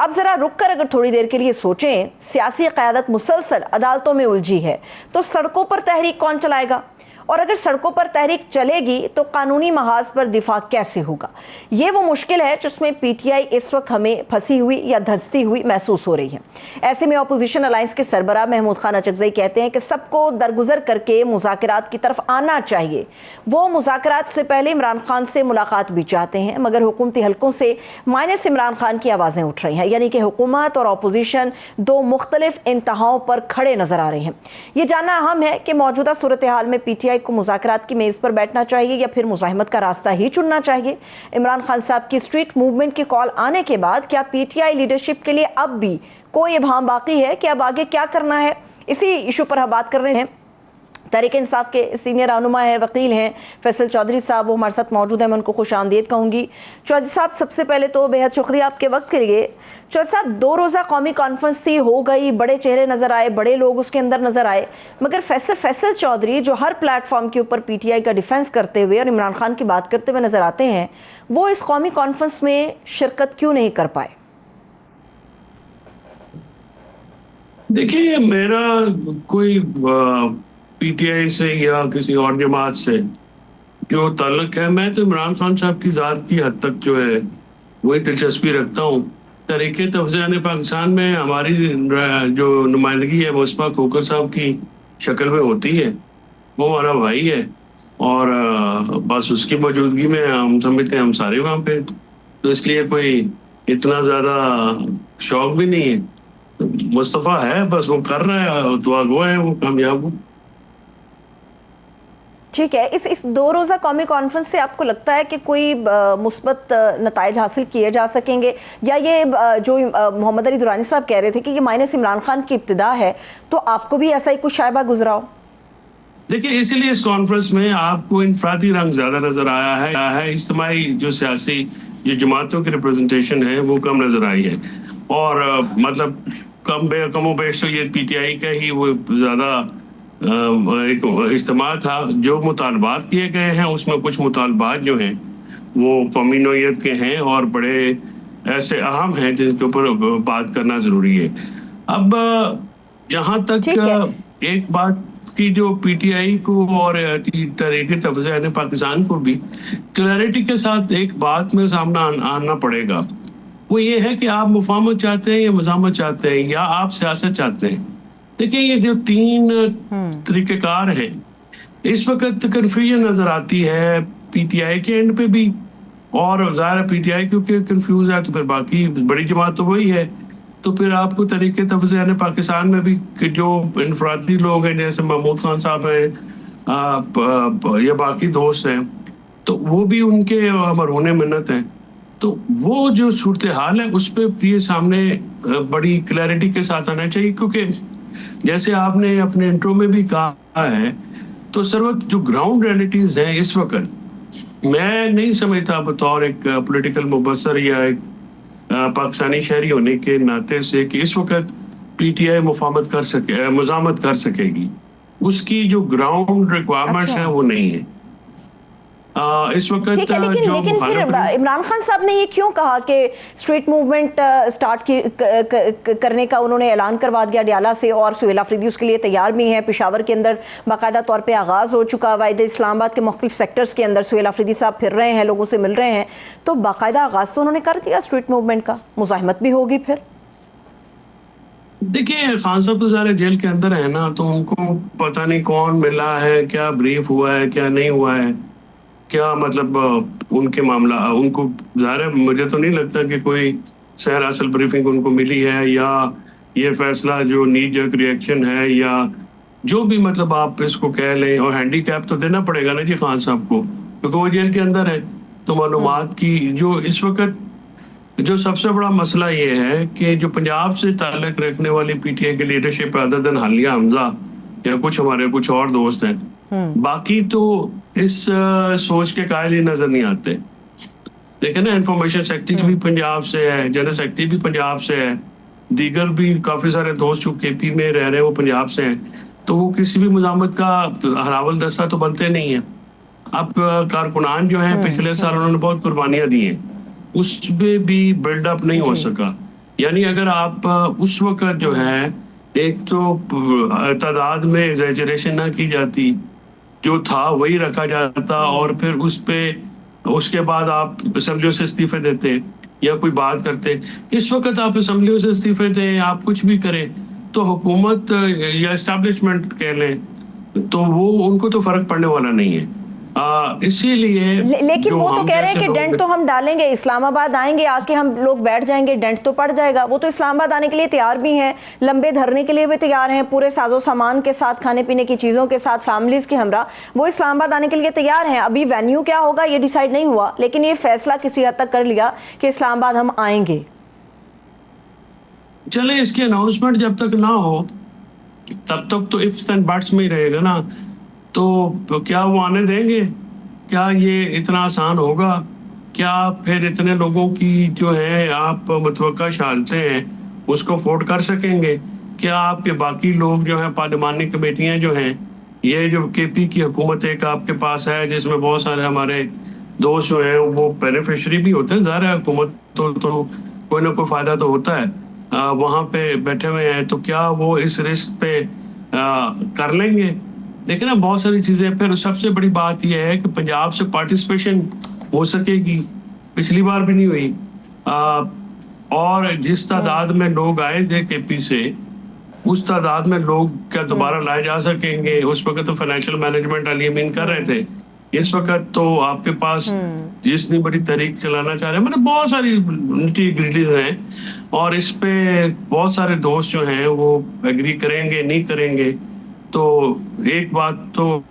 अब ज़रा रुक कर अगर थोड़ी देर के लिए सोचें, सियासी क़यादत मुसलसल अदालतों में उलझी है तो सड़कों पर तहरीक कौन चलाएगा? और अगर सड़कों पर तहरीक चलेगी तो कानूनी महाज पर दिफा कैसे होगा? ये वो मुश्किल है जिसमें PTI इस वक्त हमें फंसी हुई या धंसती हुई महसूस हो रही है। ऐसे में अपोजिशन अलायंस के सरबराह महमूद खान अचकज़ई कहते हैं कि सबको दरगुजर करके मुज़ाकरात की तरफ आना चाहिए। वो मुज़ाकरात से पहले इमरान खान से मुलाकात भी चाहते हैं, मगर हुकूमती हलकों से माइनस इमरान खान की आवाज़ें उठ रही हैं, यानी कि हुकूमत और अपोजिशन 2 मुख्तलिफ इंतहाओं पर खड़े नजर आ रहे हैं। ये जानना अहम है कि मौजूदा सूरत हाल में PTI को मुज़ाकरात की मेज़ पर बैठना चाहिए या फिर मुज़ाहिमत का रास्ता ही चुनना चाहिए। इमरान खान साहब की स्ट्रीट मूवमेंट की कॉल आने के बाद क्या PTI लीडरशिप के लिए अब भी कोई इब्हाम बाकी है कि अब आगे क्या करना है? इसी इशू पर हम बात कर रहे हैं। तहरीक इंसाफ के सीनियर रहनुमा है, वकील हैं फैसल चौधरी साहब, वो हमारे साथ मौजूद हैं। मैं उनको खुश आमदीद कहूँगी। चौधरी साहब, सबसे पहले तो बेहद शुक्रिया आपके वक्त के लिए। चौधरी साहब, 2 रोज़ा कौमी कॉन्फ्रेंस थी, हो गई, बड़े चेहरे नज़र आए, बड़े लोग उसके अंदर नज़र आए, मगर फैसल चौधरी जो हर प्लेटफॉर्म के ऊपर PTI का डिफेंस करते हुए और इमरान खान की बात करते हुए नज़र आते हैं, वो इस कौमी कॉन्फ्रेंस में शिरकत क्यों नहीं कर पाए? देखिए, मेरा कोई PTI से या किसी और जमात से जो ताल्लुक है, मैं तो इमरान खान साहब की ज़ात की हद तक जो है वही दिलचस्पी रखता हूँ। तहरीके तवज़ुह पाकिस्तान में हमारी जो नुमाइंदगी है मुशफ़ा खोखर साहब की शक्ल में होती है। वो हमारा भाई है और बस उसकी मौजूदगी में हम समझते हैं हम सारे वहाँ पे, तो इसलिए कोई इतना ज़्यादा शौक भी नहीं है। मुस्तफ़ा है, बस वो कर रहा है, दुआ गो है वो कामयाब हो। ठीक है, इस 2 रोज़ा कौमी कॉन्फ्रेंस से आपको लगता है कि कोई मुस्बत नताइज हासिल किए जा सकेंगे, या ये जो मोहम्मद अली दुरानी साहब कह रहे थे कि ये माइनस इमरान खान की इब्तिदा है, तो आपको भी ऐसा ही कुछ शायबा गुजरा हो? देखिए, इसीलिए इस कॉन्फ्रेंस में आपको इनफरादी रंग ज्यादा नजर आया है। इज्तिमाई जो सियासी जो जमातों की रिप्रेजेंटेशन है वो कम नजर आई है, और मतलब कमो बेश तो ये पीटीआई का ही वो ज्यादा एक इज्तिमा था। जो मुतालबात किए गए हैं उसमें कुछ मुतालबात जो हैं वो कौमी नौइयत के हैं और बड़े ऐसे अहम हैं जिनके ऊपर बात करना जरूरी है। अब जहाँ तक ठीक है। एक बात की जो पीटीआई को और तहरीक तवज़ुह पाकिस्तान को भी क्लैरिटी के साथ एक बात में सामना आना पड़ेगा, वो ये है कि आप मुफाहमत चाहते हैं या मज़ामत चाहते हैं या आप सियासत चाहते हैं। देखिए, ये जो 3 तरीक़ेकार हैं, इस वक्त कन्फ्यूजन नज़र आती है पीटीआई के एंड पे भी, और ज़ाहिर पीटीआई क्योंकि कन्फ्यूज है तो फिर बाकी बड़ी जमात तो वही है। तो फिर आपको तरीके तवज़ुह पाकिस्तान में भी कि जो इनफरादी लोग हैं जैसे महमूद खान साहब हैं या बाकी दोस्त हैं, तो वो भी उनके मरहून मिन्नत हैं। तो वो जो सूरत हाल है उस पर ये सामने बड़ी क्लैरिटी के साथ आना चाहिए, क्योंकि जैसे आपने अपने इंट्रो में भी कहा है, तो सर वक्त जो ग्राउंड रियलिटीज़ हैं इस वक्त, मैं नहीं समझता बतौर एक पॉलिटिकल मुबसर या एक पाकिस्तानी शहरी होने के नाते से कि इस वक्त पीटीआई मुजामत कर सकेगी। उसकी जो ग्राउंड रिक्वायरमेंट्स हैं वो नहीं है इस वक्त। ठीक है, लेकिन फिर इमरान खान साहब ने ये क्यों कहा कि स्ट्रीट मूवमेंट करने का उन्होंने ऐलान करवा दिया डियाला से, और सुहेल अफरीदी उसके लिए तैयार भी हैं। पेशावर के अंदर बाकायदा तौर पे आगाज़ हो चुका है, वाहिद इस्लामाबाद के मुख्तलिफ सेक्टर्स के अंदर सुहेल अफरीदी साहब फिर रहे हैं, लोगों से मिल रहे हैं, तो बाकायदा आगाज़ तो उन्होंने कर दिया स्ट्रीट मूवमेंट का, मुज़ाहमत भी होगी फिर। देखिए, खान साहब तो सारे जेल के अंदर है ना, तो उनको पता नहीं कौन मिला है, क्या ब्रीफ हुआ है, क्या नहीं हुआ है, क्या मतलब उनके मामला उनको ज़ाहिर है, मुझे तो नहीं लगता कि कोई सहर असल ब्रीफिंग उनको मिली है, या ये फैसला जो नी जर्क रिएक्शन है, या जो भी मतलब आप इसको कह लें। और हैंडीकैप तो देना पड़ेगा ना जी खान साहब को, क्योंकि वो जेल के अंदर है। तो मालूमात की जो इस वक्त जो सबसे बड़ा मसला ये है कि जो पंजाब से ताल्लुक़ रखने वाली पीटीआई की लीडरशिप अददन हालिया हमजा या कुछ हमारे कुछ और दोस्त हैं, बाकी तो इस सोच के कायल ही नजर नहीं आते। देखे ना, इंफॉर्मेशन सेक्रेटरी भी पंजाब से है, जनरल सेक्रेटरी भी पंजाब से है, दीगर भी काफी सारे दोस्त जो केपी में रह रहे हैं वो पंजाब से हैं, तो वो किसी भी मुजामत का हरावल दस्ता तो बनते नहीं है। अब कारकुनान जो है पिछले साल उन्होंने बहुत कुर्बानियां दी हैं, उसमें भी बिल्डअप नहीं हो सका। यानी अगर आप उस वक्त जो है एक तो तादाद में एग्जैजरेशन ना की जाती, जो था वही रखा जाता, और फिर उस पे उसके बाद आप असम्बलियों से इस्तीफे देते या कोई बात करते। इस वक्त आप असम्बलियों से इस्तीफे दें, आप कुछ भी करें, तो हुकूमत या इस्टेब्लिशमेंट कह लें, तो वो उनको तो फर्क पड़ने वाला नहीं है। इसीलिए लेकिन वो तो कह रहे हैं कि डेंट तो हम डालेंगे, इस्लामाबाद आएंगे, आके हम लोग बैठ जाएंगे, डेंट तो पड़ जाएगा। वो तो इस्लामाबाद आने के लिए तैयार भी हैं, लंबे धरने के लिए भी तैयार हैं, पूरे साजो सामान के साथ, खाने पीने की चीज़ों के साथ, फैमिलीज़ के हमरा वो इस्लामाबाद आने के लिए तैयार हैं। अभी वेन्यू क्या होगा ये डिसाइड नहीं हुआ, लेकिन ये फैसला किसी हद तक कर लिया कि इस्लामाबाद हम आएंगे। चले, इसकी अनाउंसमेंट जब तक ना हो तब तक तो इफ्स एंड बट्स में ही रहेगा ना। तो क्या वो आने देंगे? क्या ये इतना आसान होगा? क्या फिर इतने लोगों की जो है आप मुतवक्का शहादतें हैं उसको अफोर्ड कर सकेंगे? क्या आपके बाकी लोग जो हैं, पार्लिमानी कमेटियां जो हैं, ये जो केपी की हुकूमत एक आपके पास है जिसमें बहुत सारे हमारे दोस्त जो हैं वो बेनिफिशरी भी होते हैं, ज़ाहिर है हुकूमत तो कोई ना कोई फ़ायदा तो होता है, वहाँ पे बैठे हुए हैं, तो क्या वो इस रिस्क पे कर लेंगे? देखिए ना, बहुत सारी चीजें। फिर सबसे बड़ी बात यह है कि पंजाब से पार्टिसिपेशन हो सकेगी, पिछली बार भी नहीं हुई। और जिस तादाद में लोग आए थे केपी से, उस तादाद में लोग क्या दोबारा लाए जा सकेंगे? उस वक्त तो फाइनेंशियल मैनेजमेंट अली अमीन कर रहे थे, इस वक्त तो आपके पास जितनी बड़ी तहरीक चलाना चाह रहे हैं, मतलब बहुत सारी निटी-ग्रिटीज हैं, और इस पे बहुत सारे दोस्त जो हैं वो एग्री करेंगे नहीं करेंगे। तो एक बात तो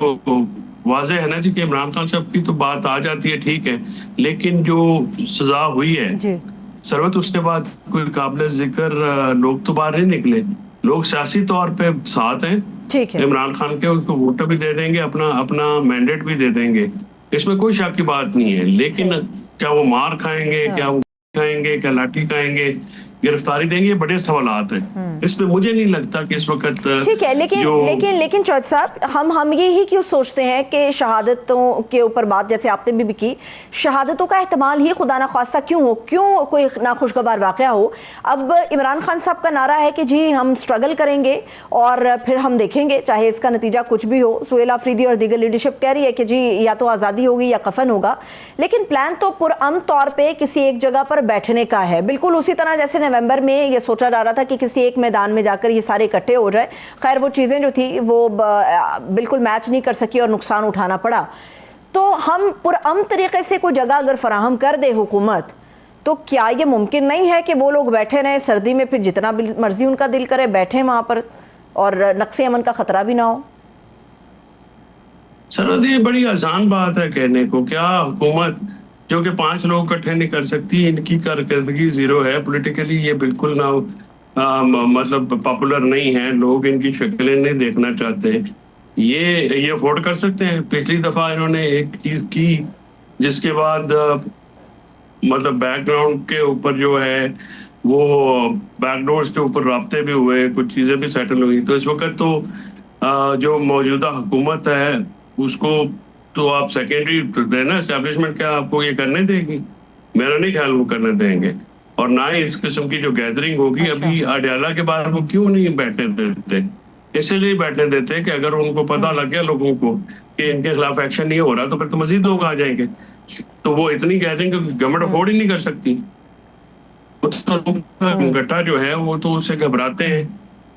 वाज़ेह है ना जी कि इमरान खान साहब की तो बात आ जाती है, ठीक है, लेकिन जो सजा हुई है सरवत, उसके बाद कोई काबिल जिक्र लोग तो बाहर नहीं निकले। लोग सियासी तौर पे साथ हैं, ठीक है, इमरान खान के, उसको वोट भी दे देंगे, अपना मैंडेट भी दे देंगे, इसमें कोई शक की बात नहीं है। लेकिन क्या वो मार खाएंगे, क्या वो खाएंगे, क्या लाठी खाएंगे, गिरफ्तारी देंगे, ये बड़े सवालात हैं। इसमें मुझे नहीं लगता कि इस वक्त ठीक है। लेकिन चौधरी साहब, हम यही क्यों सोचते हैं कि शहादतों के ऊपर बात जैसे आपने भी की, शहादतों का एहतमाल ही खुदा ना खास्ता क्यों कोई नाखुशगवार वाक़या हो। अब इमरान खान साहब का नारा है कि जी हम स्ट्रगल करेंगे और फिर हम देखेंगे, चाहे इसका नतीजा कुछ भी हो। सुहेल आफरीदी और दीगर लीडरशिप कह रही है कि जी या तो आज़ादी होगी या कफन होगा, लेकिन प्लान तो पुरअमन तौर पर किसी एक जगह पर बैठने का है, बिल्कुल उसी तरह जैसे नवंबर में ये सोचा जा रहा था कि किसी एक मैदान में जाकर ये सारे इकट्ठे हो जाए। खैर वो चीज़ें जो थी वो बिल्कुल मैच नहीं कर सकी और नुकसान उठाना पड़ा। तो हम पुरअमन तरीके से कोई जगह अगर फराहम कर दे हुकूमत, तो क्या ये मुमकिन नहीं है कि वो लोग बैठे रहें सर्दी में, फिर जितना मर्जी उनका दिल करे बैठे वहाँ पर और नक्शे अमन का खतरा भी ना हो? सर ये बड़ी आसान बात है कहने को। क्या हुकूमत जो कि 5 लोग इकट्ठे नहीं कर सकती, इनकी कारकर्दगी जीरो है पॉलिटिकली, ये बिल्कुल ना मतलब पॉपुलर नहीं है, लोग इनकी शक्लें नहीं देखना चाहते, ये अफोर्ड कर सकते हैं। पिछली दफा इन्होंने एक चीज की जिसके बाद मतलब बैकग्राउंड के ऊपर जो है वो बैकडोर्स के ऊपर राब्ते भी हुए, कुछ चीजें भी सेटल हुई। तो इस वक्त तो जो मौजूदा हुकूमत है उसको तो आप सेकेंडरी देना, एस्टेब्लिशमेंट क्या आपको ये करने देगी? मेरा नहीं ख्याल वो करने देंगे, और ना ही इस किस्म की जो गैदरिंग होगी। अभी अडयाला के बाद वो क्यों नहीं बैठने देते? इसलिए बैठने देते कि अगर उनको पता लग गया लोगों को कि इनके खिलाफ एक्शन नहीं हो रहा, तो फिर तो मजीद लोग आ जाएंगे। तो वो इतनी गैदरिंग गवर्नमेंट अफोर्ड ही नहीं कर सकती। गट्टा जो है वो तो उससे घबराते हैं,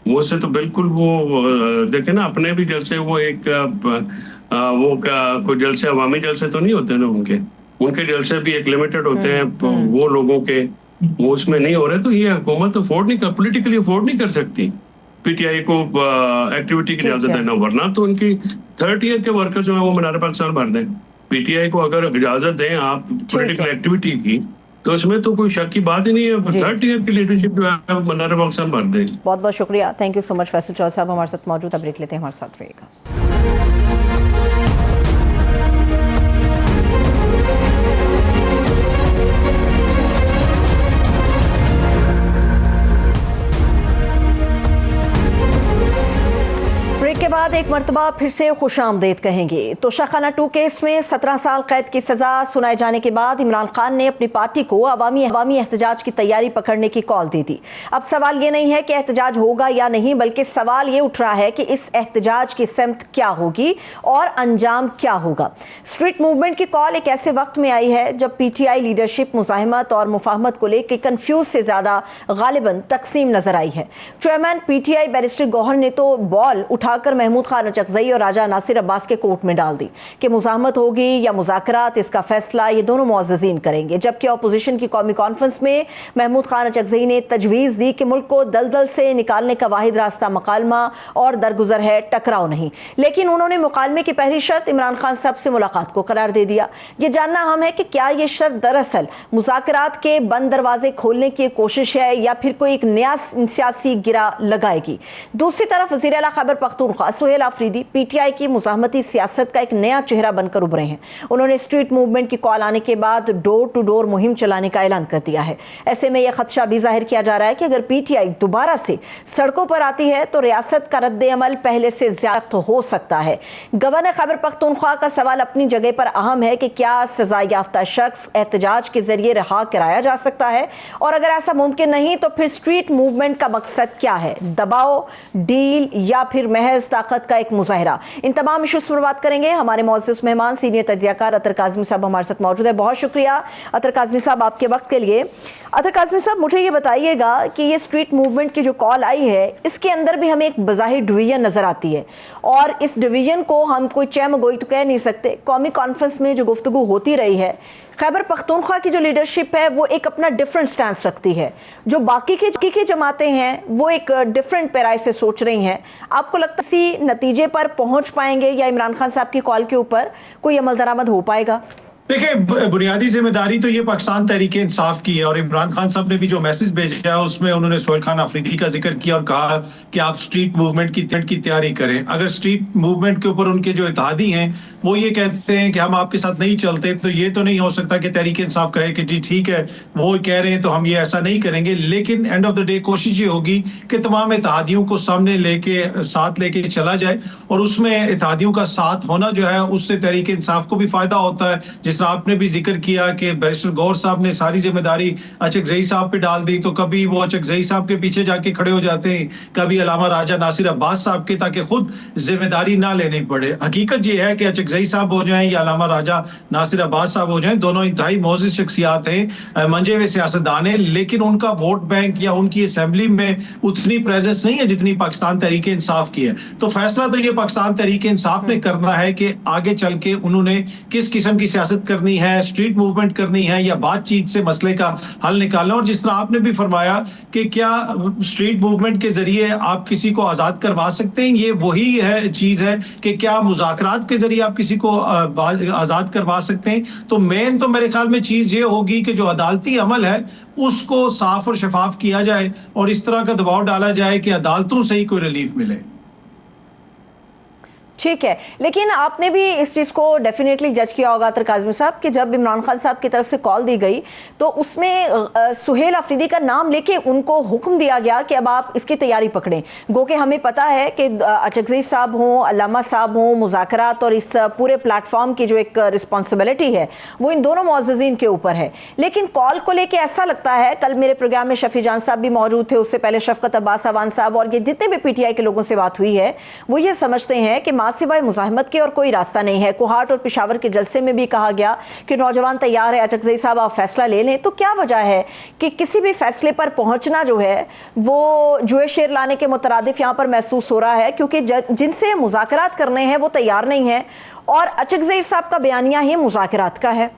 वो से तो बिल्कुल वो देखे ना, अपने भी जलसे वो एक वो क्या कोई जलसे अवामी जलसे तो नहीं होते ना, उनके जलसे भी एक लिमिटेड होते हैं वो लोगों के, वो उसमें नहीं हो रहे। तो ये हुकूमत अफोर्ड नहीं कर, पोलिटिकली अफोर्ड नहीं कर सकती पीटीआई को एक्टिविटी की इजाजत देना, वरना तो उनकी 3rd ईयर के वर्कर्स जो है वो मीनार पाकिस्तान भर दें। पीटीआई को अगर इजाजत दें आप पोलिटिकल एक्टिविटी की, तो इसमें तो कोई शक की बात ही नहीं है। 3rd ईयर की लीडरशिप जो है मीनार पाकिस्तान भर दें। बहुत बहुत शुक्रिया, thank you so much Faisal Chaudhary साहब हमारे साथ मौजूद। अब ब्रेक लेते हैं, हमारे साथ रहिएगा। के बाद एक मरतबा फिर से खुशामदीद कहेंगे। तोशाखाना 2 केस में 17 साल कैद की सजा सुनाए जाने के बाद इमरान खान ने अपनी पार्टी को अवामी एहतजाज की तैयारी पकड़ने की कॉल दी थी। अब सवाल ये नहीं है कि एहतजाज होगा या नहीं, बल्कि सवाल ये उठ रहा है कि इस एहतजाज की सिमत क्या होगी और अंजाम क्या होगा। स्ट्रीट मूवमेंट की कॉल एक ऐसे वक्त में आई है जब पीटीआई लीडरशिप मुजाहिमत और मुफाहमत को लेकर कंफ्यूज से ज्यादा गालिबन तकसीम नजर आई है। चेयरमैन पीटीआई बैरिस्टर गौहर ने तो बॉल उठाकर महमूद खान अचकजई और राजा नासिर अब्बास के कोर्ट में डाल दी कि मुज़ाहमत होगी या मुज़ाकरात, इसका फैसला ये दोनों मुअज़्ज़िज़ीन करेंगे। जबकि अपोजिशन की कौमी कॉन्फ्रेंस में महमूद खान अचकजई ने तजवीज़ दी कि मुल्क को दलदल से निकालने का वाहिद रास्ता मुकालमा और दरगुजर है, टकराव नहीं। लेकिन उन्होंने मुकालमे की पहली शर्त इमरान खान साहब से मुलाकात को करार दे दिया। ये जानना अहम है कि क्या ये शर्त दरअसल मुज़ाकरात के बंद दरवाजे खोलने की कोशिश है या फिर कोई एक नया सियासी गिरा लगाएगी। दूसरी तरफ वज़ीर आला खैबर पख्तूनख्वा सुहेल आफरीदी पीटीआई की मुज़ाहमती सियासत का एक नया चेहरा बनकर उभरे हैं। उन्होंने स्ट्रीट मूवमेंट की कॉल आने के बाद डोर टू डोर मुहिम चलाने का ऐलान कर दिया है। ऐसे में यह खदशा भी जाहिर किया जा रहा है कि अगर पीटीआई दोबारा से सड़कों पर आती है तो रियासत का रद्द अमल पहले से ज्यादा हो सकता है। गवर्नर खैबर पख्तूनख्वा का सवाल अपनी जगह पर अहम है कि क्या सजा याफ्ता शख्स एहतजाज के जरिए रहा कराया जा सकता है, और अगर ऐसा मुमकिन नहीं तो फिर स्ट्रीट मूवमेंट का मकसद क्या है? दबाव, डील या फिर महज ताकत का एक मुजाहरा। इन तमाम इशूज़ पर बात करेंगे। हमारे मौजूद मेहमान सीनियर तज्जियाकार अतर काज़मी साहब हमारे साथ मौजूद है। बहुत शुक्रिया अतर काज़मी साहब आपके वक्त के लिए। अतर काज़मी साहब, मुझे ये बताइएगा कि ये स्ट्रीट मूवमेंट की जो कॉल आई है, इसके अंदर भी हमें एक बज़ाहिर डिवीजन नज़र आती है, और इस डिवीजन को हम कोई चैमगोई तो कह नहीं सकते। कौमी कॉन्फ्रेंस में जो गुफ्तगू होती रही है, खैबर पख्तूनख्वा की जो लीडरशिप है वो एक अपना डिफरेंट स्टैंस रखती है, जो बाकी की जमातें हैं वो एक डिफरेंट पैराई से सोच रही हैं। आपको लगता है इसी नतीजे पर पहुंच पाएंगे या इमरान खान साहब की कॉल के ऊपर कोई अमल दरामद हो पाएगा? देखिए, बुनियादी जिम्मेदारी तो ये पाकिस्तान तहरीके इंसाफ की है, और इमरान खान साहब ने भी जो मैसेज भेजा है उसमें उन्होंने सोहेल खान आफरीदी का जिक्र किया और कहा कि आप स्ट्रीट मूवमेंट की तैयारी करें। अगर स्ट्रीट मूवमेंट के ऊपर उनके जो इत्तेहादी हैं वो ये कहते हैं कि हम आपके साथ नहीं चलते, तो ये तो नहीं हो सकता कि तहरीके इंसाफ कहे कि जी ठीक है, वो कह रहे हैं तो हम ये ऐसा नहीं करेंगे। लेकिन एंड ऑफ द डे कोशिश ये होगी कि तमाम इत्तेहादियों को सामने साथ लेके चला जाए, और उसमें इत्तेहादियों का साथ होना जो है उससे तहरीके इंसाफ को भी फायदा होता है। जिस तरह आपने भी जिक्र किया कि बैरिस्टर गौर साहब ने सारी जिम्मेदारी अचकजई साहब पे डाल दी, तो कभी वो अचकजई साहब के पीछे जाके खड़े हो जाते हैं, कभी अलामा राजा नासिर अब्बास साहब के, ताकि खुद जिम्मेदारी ना लेनी पड़े। हकीकत ये है कि अचकजई साहब हो जाएं या अलामा राजा नासिर अब्बास साहब हो जाएं, दोनों इंतहाई मोअज़्ज़िज़ शख्सियात हैं, मंजे हुए सियासतदान हैं, लेकिन उनका वोट बैंक या उनकी असेंबली में उतनी प्रेजेंस नहीं है जितनी पाकिस्तान तहरीके इंसाफ की है। तो फैसला तो ये पाकिस्तान तहरीके इंसाफ ने करना है कि आगे चल के उन्होंने किस किस्म की सियासत करनी है, स्ट्रीट मूवमेंट करनी है या बातचीत से मसले का हल निकालना। और जिस तरह आपने भी फरमाया कि क्या स्ट्रीट मूवमेंट के जरिए आप किसी को आजाद करवा सकते हैं, ये वही है चीज है कि क्या मुज़ाकरात के जरिए आप किसी को आजाद करवा सकते हैं। तो मेन तो मेरे ख्याल में चीज ये होगी कि जो अदालती अमल है उसको साफ और शफाफ किया जाए, और इस तरह का दबाव डाला जाए कि अदालतों से ही कोई रिलीफ मिले। ठीक है, लेकिन आपने भी इस चीज़ को डेफिनेटली जज किया होगा अतर काज़मी साहब कि जब इमरान खान साहब की तरफ से कॉल दी गई तो उसमें सोहेल आफरीदी का नाम लेके उनको हुक्म दिया गया कि अब आप इसकी तैयारी पकड़ें। गो कि हमें पता है कि अचकजई साहब हों, अल्लामा साहब हों, मुज़ाकरात और इस पूरे प्लेटफॉर्म की जो एक रिस्पॉन्सिबिलिटी है वो इन दोनों मुअज़्ज़िज़ीन के ऊपर है। लेकिन कॉल को लेके ऐसा लगता है, कल मेरे प्रोग्राम में शफी जान साहब भी मौजूद थे, उससे पहले शफकत अब्बास अवान साहब, और ये जितने भी PTI के लोगों से बात हुई है वो ये समझते हैं कि सिवाय मुज़ाहमत के और कोई रास्ता नहीं है। कोहाट और पेशावर के जलसे में भी कहा गया कि नौजवान तैयार है, अचकजई साहब आप फैसला ले लें। तो क्या वजह है कि किसी भी फैसले पर पहुंचना जो है वो जुए शेर लाने के मुतरादिफ यहाँ पर महसूस हो रहा है, क्योंकि जिनसे मुज़ाकरात करने हैं वो तैयार नहीं है, और अचकजई साहब का बयानिया ही मुज़ाकरात का है।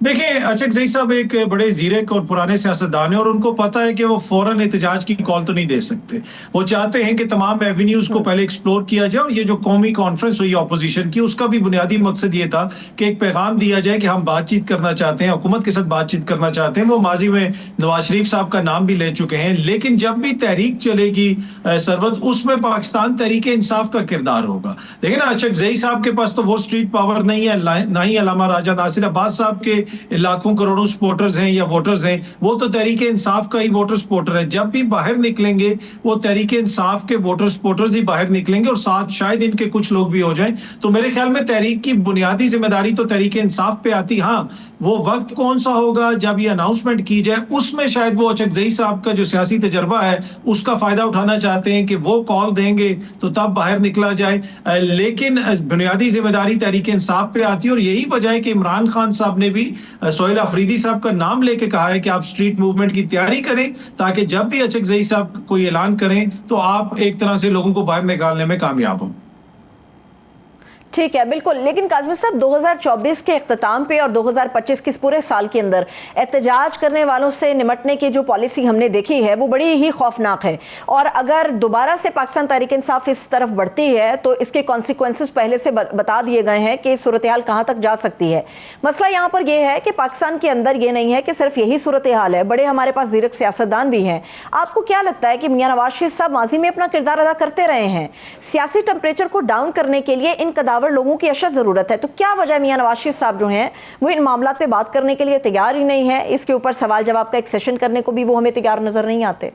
देखिए, अचकजई साहब एक बड़े जीरक और पुराने सियासतदान है, और उनको पता है कि वो फौरन एहतजाज की कॉल तो नहीं दे सकते। वो चाहते हैं कि तमाम एवेन्यूज को पहले एक्सप्लोर किया जाए, और ये जो कौमी कॉन्फ्रेंस हुई अपोजिशन की, उसका भी बुनियादी मकसद ये था कि एक पैगाम दिया जाए कि हम बातचीत करना चाहते हैं, हुकूमत के साथ बातचीत करना चाहते हैं। वो माजी में नवाज शरीफ साहब का नाम भी ले चुके हैं, लेकिन जब भी तहरीक चलेगी सरबत, उसमें पाकिस्तान तहरीके इंसाफ का किरदार होगा। देखिए ना, अचकजई साहब के पास तो वो स्ट्रीट पावर नहीं है, ना ही अलामा राजा नासिर अब्बास साहब के लाखों करोड़ों सपोर्टर्स हैं या वोटर्स हैं, वो तो तहरीके इंसाफ का ही वोटर सपोर्टर है। जब भी बाहर निकलेंगे वो तहरीके इंसाफ के वोटर सपोर्टर्स ही बाहर निकलेंगे, और साथ शायद इनके कुछ लोग भी हो जाएं। तो मेरे ख्याल में तहरीक की बुनियादी जिम्मेदारी तो तहरीके इंसाफ पे आती। हाँ, वो वक्त कौन सा होगा जब ये अनाउंसमेंट की जाए, उसमें शायद वो अचकजई साहब का जो सियासी तजर्बा है उसका फायदा उठाना चाहते हैं कि वो कॉल देंगे तो तब बाहर निकला जाए। लेकिन बुनियादी जिम्मेदारी तहरीके इंसाफ पे आती है, और यही वजह है कि इमरान खान साहब ने भी सोहेल आफरीदी साहब का नाम लेके कहा है कि आप स्ट्रीट मूवमेंट की तैयारी करें, ताकि जब भी अचकजई साहब कोई ऐलान करें तो आप एक तरह से लोगों को बाहर निकालने में कामयाब हों। ठीक है, बिल्कुल। लेकिन काज़मी साहब, 2024 के अख्ताम पे और 2025 के इस पूरे साल के अंदर एहतजाज करने वालों से निमटने की जो पॉलिसी हमने देखी है वो बड़ी ही खौफनाक है, और अगर दोबारा से पाकिस्तान तहरीक इंसाफ इस तरफ बढ़ती है तो इसके कॉन्सिक्वेंसेस पहले से बता दिए गए हैं कि सूरत हाल कहाँ तक जा सकती है। मसला यहाँ पर यह है कि पाकिस्तान के अंदर ये नहीं है कि सिर्फ यही सूरत हाल है, बड़े हमारे पास जीरक सियासतदान भी हैं। आपको क्या लगता है कि मियां नवाज शरीफ साहब माजी में अपना किरदार अदा करते रहे हैं, सियासी टेम्परेचर को डाउन करने के लिए इन लोगों की अशद जरूरत है, तो क्या वजह मियां नवाज शरीफ साहब जो हैं वो इन मामलों पे बात करने के लिए तैयार ही नहीं है? इसके ऊपर सवाल जवाब का एक सेशन करने को भी वो हमें तैयार नजर नहीं आते।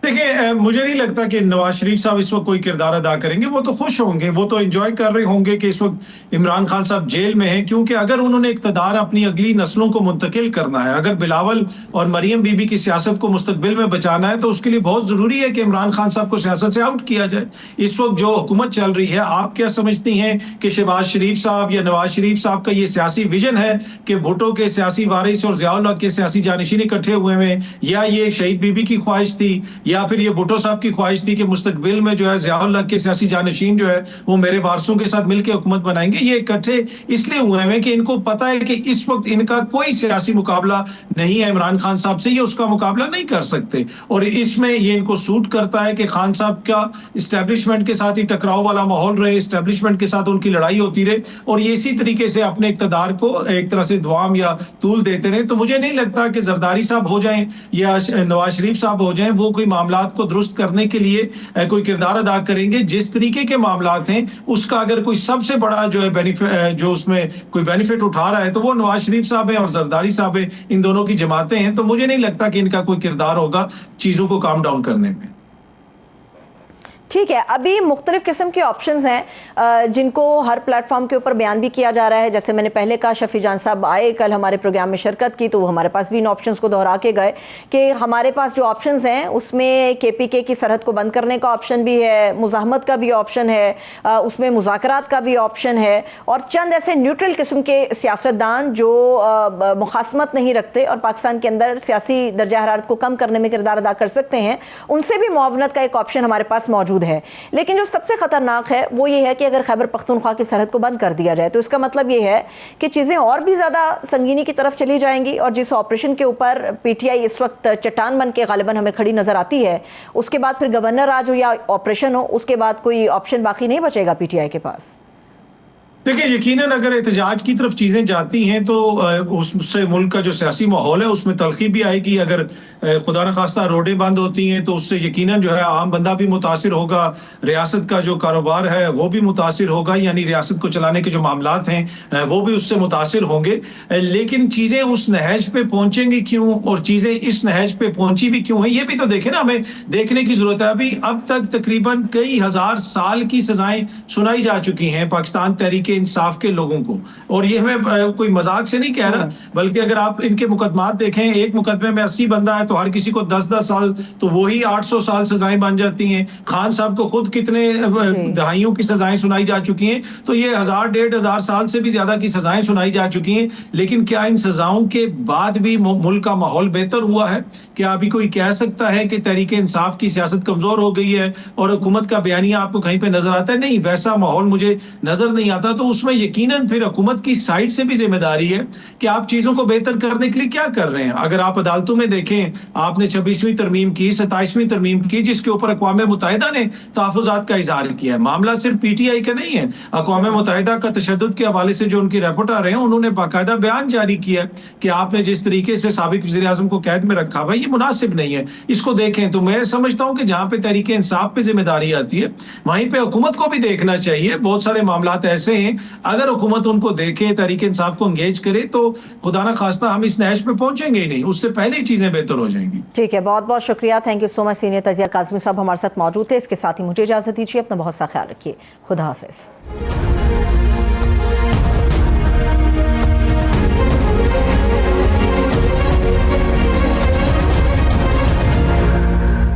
देखिए, मुझे नहीं लगता कि नवाज शरीफ साहब इस वक्त कोई किरदार अदा करेंगे। वो तो खुश होंगे, वो तो एंजॉय कर रहे होंगे कि इस वक्त इमरान खान साहब जेल में हैं, क्योंकि अगर उन्होंने इक़्तिदार अपनी अगली नस्लों को मुंतकिल करना है, अगर बिलावल और मरियम बीबी की सियासत को मुस्तकबिल में बचाना है, तो उसके लिए बहुत जरूरी है कि इमरान खान साहब को सियासत से आउट किया जाए। इस वक्त जो हुकूमत चल रही है, आप क्या समझती हैं कि शहबाज शरीफ साहब या नवाज शरीफ साहब का ये सियासी विजन है कि भुट्टो के सियासी वारिस और ज़िया-उल हक के सियासी जानशीन इकट्ठे हुए हैं, या ये शहीद बीबी की ख्वाहिश थी, या फिर ये भुट्टो साहब की ख्वाहिश थी कि मुस्तकबिल में जो है ज़िया-उल हक के सियासी जानशीन जो है वो मेरे वारसों के साथ मिलकर हुकूमत बनाएंगे? ये इकट्ठे इसलिए हुए हैं कि इनको पता है कि इस वक्त इनका कोई सियासी मुकाबला नहीं है इमरान खान साहब से, ये उसका मुकाबला नहीं कर सकते। और इसमें ये इनको सूट करता है कि खान साहब का इस्टेब्लिशमेंट के साथ ही टकराव वाला माहौल रहे, इस्टेब्लिशमेंट के साथ उनकी लड़ाई होती रहे, और ये इसी तरीके से अपने इक़्तिदार को एक तरह से दुआम या तूल देते रहे। तो मुझे नहीं लगता कि जरदारी साहब हो जाएं या नवाज शरीफ साहब हो जाएं, वो कोई मामलात को दुरुस्त करने के लिए कोई किरदार अदा करेंगे। जिस तरीके के मामलात हैं उसका अगर कोई सबसे बड़ा जो है बेनिफिट, जो उसमें कोई बेनिफिट उठा रहा है, तो वो नवाज शरीफ साहब है और जरदारी साहब है, इन दोनों की जमातें हैं। तो मुझे नहीं लगता कि इनका कोई किरदार होगा चीजों को काम डाउन करने में। ठीक है, अभी मुख्तलिफ किस्म के ऑप्शंस हैं जिनको हर प्लेटफॉर्म के ऊपर बयान भी किया जा रहा है। जैसे मैंने पहले कहा, शफी जान साहब आए कल हमारे प्रोग्राम में शिरकत की, तो वो हमारे पास भी इन ऑप्शंस को दोहरा के गए कि हमारे पास जो ऑप्शंस हैं उसमें KPK की सरहद को बंद करने का ऑप्शन भी है, मुज़ाहमत का भी ऑप्शन है, उसमें मुज़ाकरात का भी ऑप्शन है, और चंद ऐसे न्यूट्रल किस्म के सियासतदान जो मुखासमत नहीं रखते और पाकिस्तान के अंदर सियासी दर्जा हरारत को कम करने में किरदार अदा कर सकते हैं, उनसे भी मुआवनत का एक ऑप्शन हमारे पास मौजूद है। लेकिन जो सबसे खतरनाक है वो ये है कि अगर खैबर पख्तूनख्वा की सरहद को बंद कर दिया जाए तो इसका मतलब ये है कि चीज़ें और भी ज़्यादा संगीनी की तरफ चली जाएंगी, और जिस ऑपरेशन के ऊपर PTI इस वक्त चट्टान बन के गालिबन हमें खड़ी नज़र आती है, उसके बाद फिर गवर्नर राज हो या ऑपरेशन हो, उसके बाद कोई ऑप्शन बाकी नहीं बचेगा PTI के पास। देखिए, यकीनन अगर एहतजाज की तरफ चीजें जाती हैं तो उससे मुल्क का जो सियासी माहौल है उसमें तलखी भी आएगी। अगर खुदा न खास्ता रोडें बंद होती हैं तो उससे यकीनन जो है आम बंदा भी मुतासिर होगा, रियासत का जो कारोबार है वो भी मुतासिर होगा, यानी रियासत को चलाने के जो मामलात हैं वो भी उससे मुतासिर होंगे। लेकिन चीजें उस नहज पे पहुंचेंगी क्यों, और चीजें इस नहज पे पहुंची भी क्यों है, ये भी तो देखें ना, हमें देखने की जरूरत है। अभी अब तक तकरीबन कई हजार साल की सजाएं सुनाई जा चुकी हैं पाकिस्तान तहरीक इंसाफ के लोगों को, और ये हमें कोई मजाक से नहीं कह रहा, बल्कि अगर आप इनके मुकदमात देखें, एक मुकदमे में 80 बंदा है तो हर किसी को 10-10 साल, तो वही 800 साल सजाएं बन जाती हैं। खान साहब को खुद कितने दहाइयों की सजाएं सुनाई जा चुकी हैं, तो ये 1000-1500 साल से भी ज्यादा की सजाएं सुनाई जा चुकी हैं। लेकिन क्या इन सजाओं के बाद भी मुल्क का माहौल बेहतर हुआ है? क्या अभी कोई कह सकता है कि तहरीक इंसाफ की सियासत कमजोर हो गई है और हुकूमत का बयानिया आपको कहीं पे नजर आता है? नहीं, वैसा माहौल मुझे नजर नहीं आता। तो उसमें यकीनन फिर हुकूमत की साइड से भी जिम्मेदारी है कि आप चीजों को बेहतर करने के लिए क्या कर रहे हैं। अगर आप अदालतों में देखें, आपने 26वीं तरमीम की, 27वीं तरमीम की, जिसके ऊपर अक़वाम मुत्तहिदा ने तहफ़्फ़ुज़ात का इज़हार किया है। मामला सिर्फ PTI का नहीं है, अक़वाम मुत्तहिदा का तशद्दुद के हवाले से जो उनकी रिपोर्ट आ रहे हैं, उन्होंने बाकायदा बयान जारी किया कि आपने जिस तरीके से साबिक वज़ीर आज़म को कैद में रखा हुआ, ये मुनासिब नहीं है, इसको देखें। तो मैं समझता हूँ कि जहाँ पे तहरीक इंसाफ पे जिम्मेदारी आती है, वहीं पे हुकूमत को भी देखना चाहिए। बहुत सारे मामलात ऐसे हैं, अगर हुकूमत उनको देखे, तहरीक इंसाफ को एंगेज करे, तो खुदा ना खास्ता हम इस नहज पे पहुंचेंगे ही नहीं, उससे पहले ही चीजें बेहतर हो जाएंगी। ठीक है, बहुत बहुत शुक्रिया, thank you so much. Senior Tajia Kazmi साहब हमारे साथ मौजूद थे। इसके साथ ही मुझे इजाजत दीजिए, अपना बहुत सा ख्याल रखिए, खुदा हाफिज।